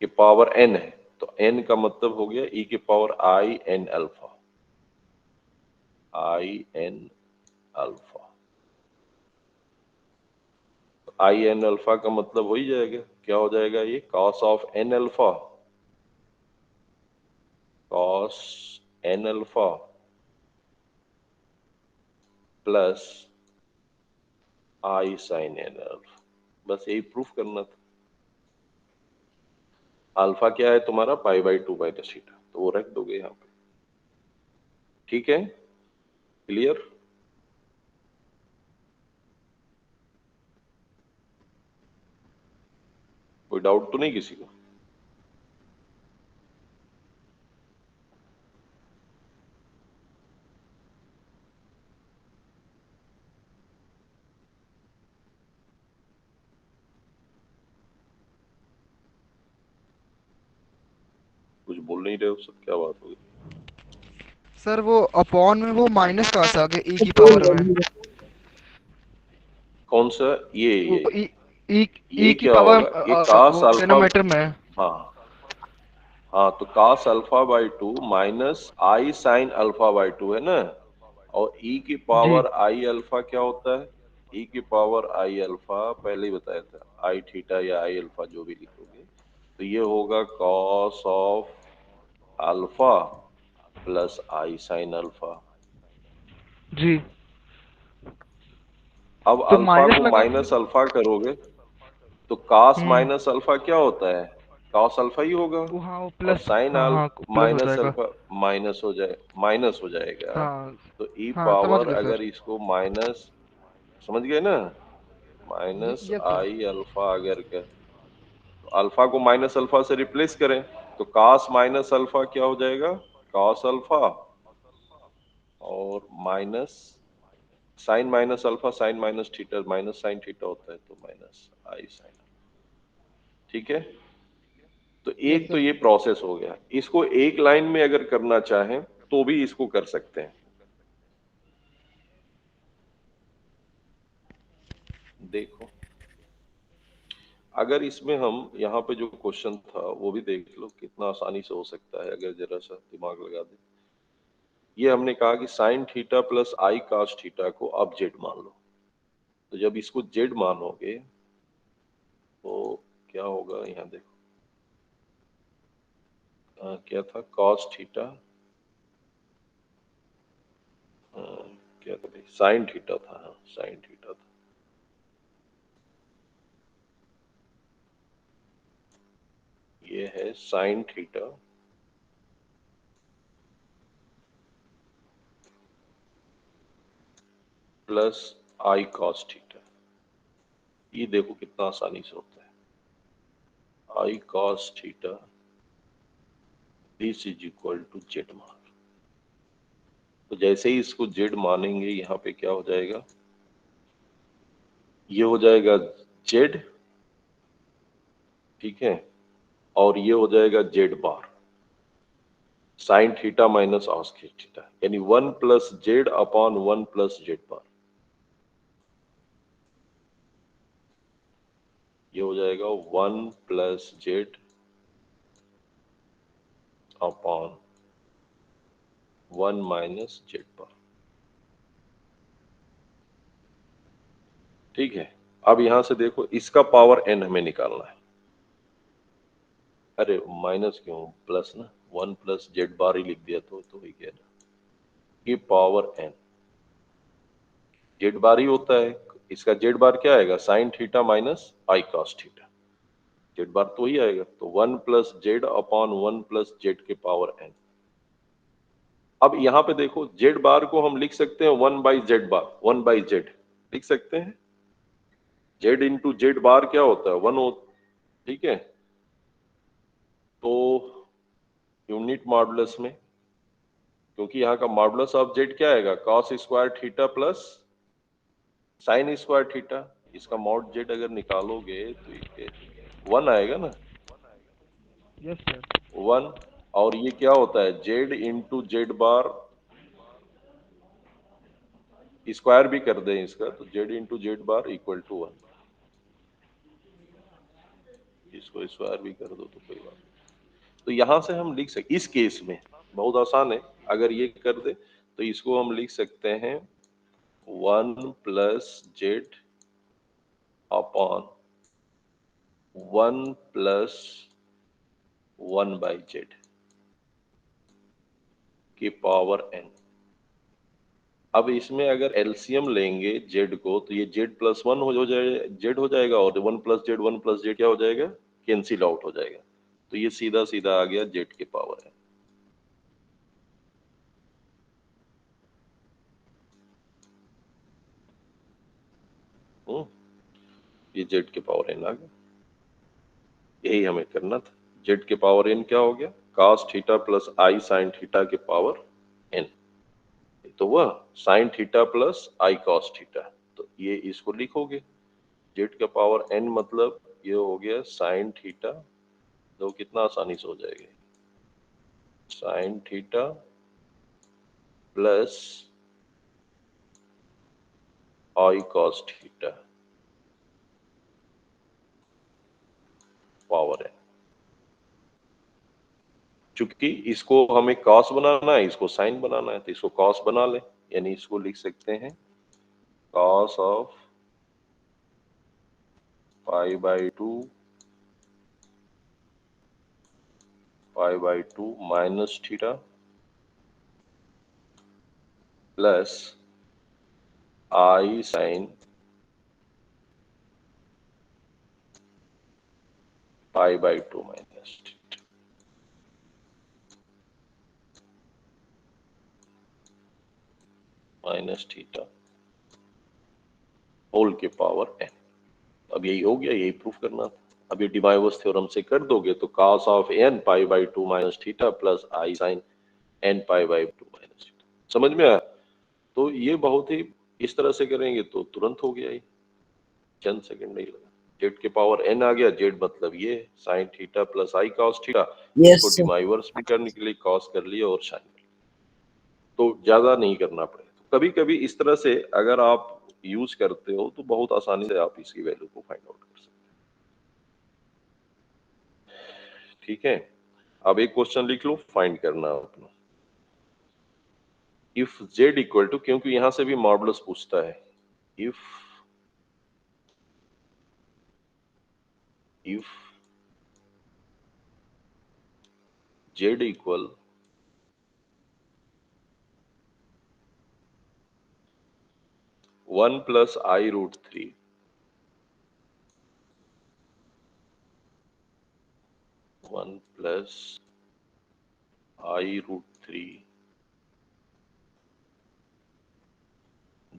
A: के पावर n है, तो n का मतलब हो गया e के power i n alpha, i n alpha. I n alpha का मतलब हो ही जाएगा, क्या हो जाएगा, ये cos of n alpha, cos n alpha plus i sine n alpha. बस यही प्रूफ करना था। अल्फा क्या है तुम्हारा, पाई बाई 2 माइनस थीटा, तो वो रख दोगे यहाँ पे। ठीक है, क्लियर? कोई डाउट तो नहीं किसी को? कुछ बोल नहीं रहे हो सब, क्या बात होगी?
B: सर वो अपॉन में वो माइनस कहाँ से आ गया, ई की पावर में?
A: कौन सा,
B: वो
A: ये
B: ई ई
A: ये
B: ई की
A: क्या
B: पावर
A: होगा, ये कास
B: वो
A: अल्फा।
B: डेनोमीटर में है।
A: हाँ हाँ, तो cos alpha by 2 minus i sine alpha by 2 है ना, और e की
B: जी।
A: पावर आई अल्फा क्या होता है, e की पावर आई अल्फा पहले ही बताया था, आई थीटा या आई अल्फा जो भी लिखोगे, तो ये होगा cos of alpha plus i sine alpha.
B: जी,
A: अब
B: तो
A: अल्फा
B: माइनस
A: को
B: लगा के।
A: माइनस अल्फा करोगे तो कास
B: हम्म।
A: माइनस अल्फा क्या होता है, कास अल्फा ही होगा,
B: वो हाँ, वो
A: और
B: प्लस।
A: साइन
B: हाँ हाँ, प्लस हो
A: माइनस
B: जाएगा।
A: अल्फा माइनस हो जाएगा।
B: हाँ
A: तो ई
B: हाँ, समझ
A: पावर
B: गए
A: अगर
B: सर।
A: इसको माइनस, समझ गए ना, माइनस
B: यस सर।
A: आई अल्फा अगर कर, तो अल्फा को माइनस अल्फा से रिप्लेस करें, तो कास माइनस अल्फा क्या हो जाएगा, कास अल्फा, और minus sine minus alpha, sine minus theta, minus sine theta होता है, तो माइनस आई साइन। ठीक है, तो
B: यस
A: एक तो
B: सर।
A: ये प्रोसेस हो गया, इसको एक लाइन में अगर करना चाहें तो भी इसको कर सकते हैं। देखो, अगर इसमें हम यहाँ पे जो क्वेश्चन था वो भी देख लो कितना आसानी से हो सकता है, अगर जरा सा दिमाग लगा दे। ये हमने कहा कि साइन थीटा प्लस आई कास थीटा को आप जेड मान लो, तो जब इसको जेड मानोगे तो क्या होगा, यहाँ देखो, क्या था, कॉस थीटा, क्या था भाई, साइन थीटा था, हाँ साइन थीटा था, ये है sine theta plus i cos theta. ये देखो कितना आसानी से होता है, i cos theta this is equal to z मान। तो जैसे ही इसको जेड मानेंगे यहाँ पे क्या हो जाएगा, ये हो जाएगा जेड, ठीक है, और ये हो जाएगा z bar, sine theta minus ऑस्क थीटा, यानी 1 plus z upon 1 plus z bar, ये हो जाएगा 1 plus z upon 1 minus z bar. ठीक है, अब यहां से देखो इसका पावर n हमें निकालना है। अरे माइनस क्यों, प्लस ना, 1 प्लस जेड बार ही लिख दिया तो ही कह रहा, ये पावर n जेड बार ही होता है। इसका जेड बार क्या आएगा, sign theta minus i cos theta, Z बार तो ही आएगा। तो 1 plus z upon 1 plus Z के पावर n। अब यहाँ पे देखो जेड बार को हम लिख सकते हैं 1 by Z bar, 1 by Z लिख सकते हैं। जेड इंटू जेड बार क्या होता है, 1 हो, ठीक है। तो यूनिट मॉडुलस में, क्योंकि यहाँ का मॉडुलस ऑफ जेड क्या आएगा, cos square theta plus sine square theta. इसका मॉड जेड अगर निकालोगे तो ये 1 आएगा ना,
B: यस सर।
A: 1। और ये क्या होता है, Z into Z bar, square भी कर दें इसका तो Z into Z bar equal to 1। इसको स्क्वायर भी कर दो तो कोई बात नहीं। तो यहां से हम लिख सकते, इस केस में बहुत आसान है, अगर ये कर दे तो इसको हम लिख सकते हैं 1 plus z upon 1 plus 1 by Z की पावर n। अब इसमें अगर एलसीएम लेंगे जेड को तो ये जेड प्लस 1 हो जाएगा, जेड हो जाएगा, और 1 प्लस जेड क्या हो जाएगा, कैंसिल आउट हो जाएगा। तो ये सीधा सीधा आ गया जेड की पावर n। ये जेड के पावर n आ गया, यही हमें करना था। जेड के पावर n क्या हो गया, cos theta plus i sine theta के पावर n। तो वह साइन थीटा प्लस आई cos थीटा, तो ये इसको लिखोगे जेड का पावर n, मतलब ये हो गया साइन थीटा, तो कितना आसानी से हो जाएगा, साइन थीटा प्लस आई cos थीटा पावर n। चूंकि इसको हमें cos बनाना है, इसको साइन बनाना है, तो इसको cos बना ले, यानी इसको लिख सकते हैं cos of pi by 2 minus theta plus i sine pi by 2 minus theta whole के पावर n। अब यही हो गया, यही प्रूफ करना था। अब ये डिमाइवर्स थ्योरम से कर दोगे तो cos of n pi by 2 minus theta plus i sine n pi by 2 minus theta, समझ में आया। तो ये बहुत ही, इस तरह से करेंगे तो तुरंत हो गया, ये चंद सेकंड नहीं लगा। जेड के पावर n आ गया, जेड मतलब ये साइन थीटा प्लस आई cos थीटा, इसको
C: यस
A: डिमाइवर्स भी करने के लिए cos कर लिया और साइन कर लिया, तो ज्यादा नहीं करना पड़ेगा। तो कभी कभी इस तरह से अगर आप यूज करते हो तो बहुत आसानी से आप इसकी वैल्यू को फाइंड आउट कर सकते हैं, ठीक है। अब एक क्वेश्चन लिख लो, फाइंड करना अपना। इफ जेड इक्वल टू, क्योंकि यहां से भी मॉडुलस पूछता है, if z equal 1 plus i root 3, 1 plus i root 3,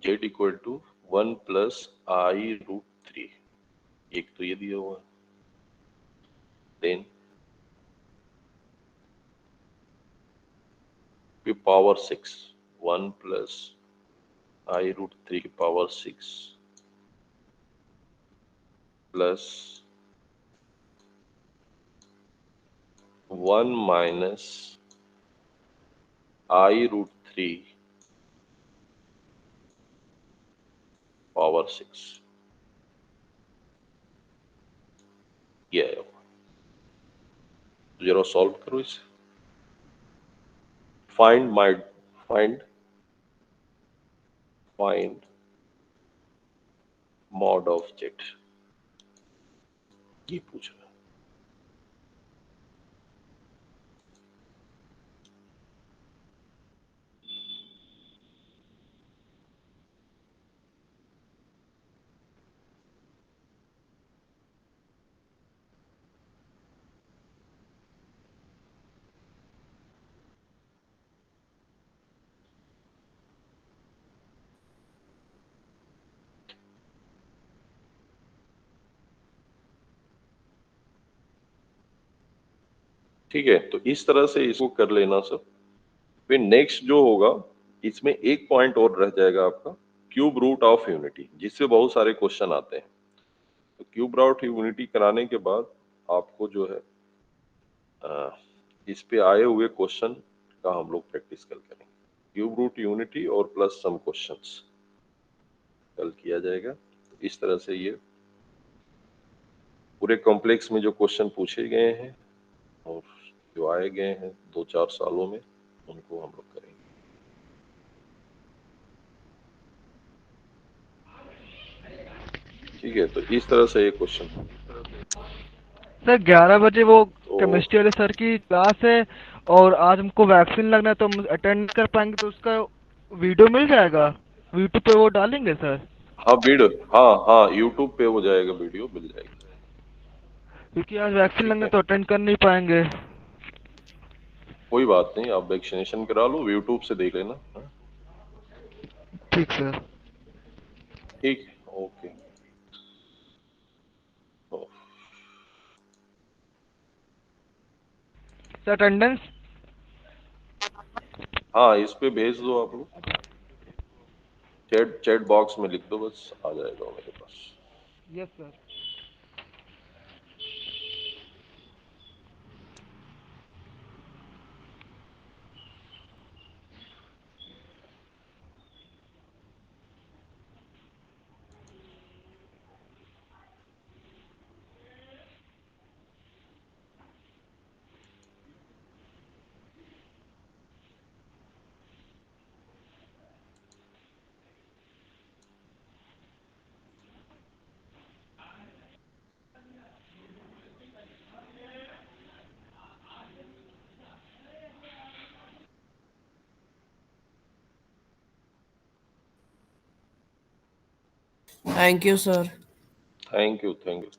A: z equal to 1 plus i root 3, एक तो ये दिया हुआ, देन की पावर 6, 1 प्लस आई रूट 3 की पावर 6 प्लस 1 माइनस आई रूट 3 पावर 6, ये है। जरा सॉल्व करो इसे। Find my find find mod of Z, ये पूछ रहा है। ठीक है, तो इस तरह से इसको कर लेना सब। फिर नेक्स्ट जो होगा, इसमें एक पॉइंट और रह जाएगा आपका, क्यूब रूट ऑफ यूनिटी, जिससे बहुत सारे क्वेश्चन आते हैं। तो क्यूब रूट यूनिटी कराने के बाद आपको जो है इस पे आए हुए क्वेश्चन का हम लोग प्रैक्टिस कल करेंगे। क्यूब रूट यूनिटी और प्लस सम क्वेश्चंस कल किया जाएगा। तो इस तरह से ये पूरे कॉम्प्लेक्स में जो क्वेश्चन पूछे गए हैं और जो आए गए हैं 2-4 सालों में, उनको हम लोग करेंगे। ठीक है, तो इस तरह से ये क्वेश्चन।
B: सर 11 बजे वो
A: तो
B: केमिस्ट्री वाले सर की क्लास है और आज हमको वैक्सीन लगना है, तो हम अटेंड कर पाएंगे तो उसका वीडियो मिल जाएगा, यूट्यूब पे वो डालेंगे सर?
A: हाँ वीडियो, हाँ हाँ यूट्यूब पे हो जाएगा, वीडियो मिल जाएगी।
B: क्योंकि आज वैक्सीन
A: ठीक
B: लगना
A: है,
B: है तो अटेंड कर नहीं पाएंगे।
A: कोई बात नहीं, आप वैक्सीनेशन करा लो, यूट्यूब से देख लेना। हाँ?
B: ठीक सर।
A: ठीक है, ओके। ओ,
B: सर अटेंडेंस?
A: हाँ इस पे भेज दो आप लोग, चैट चैट बॉक्स में लिख दो, बस आ जाएगा मेरे पास।
B: Yes sir.
C: Thank you, sir.
A: Thank you, thank you.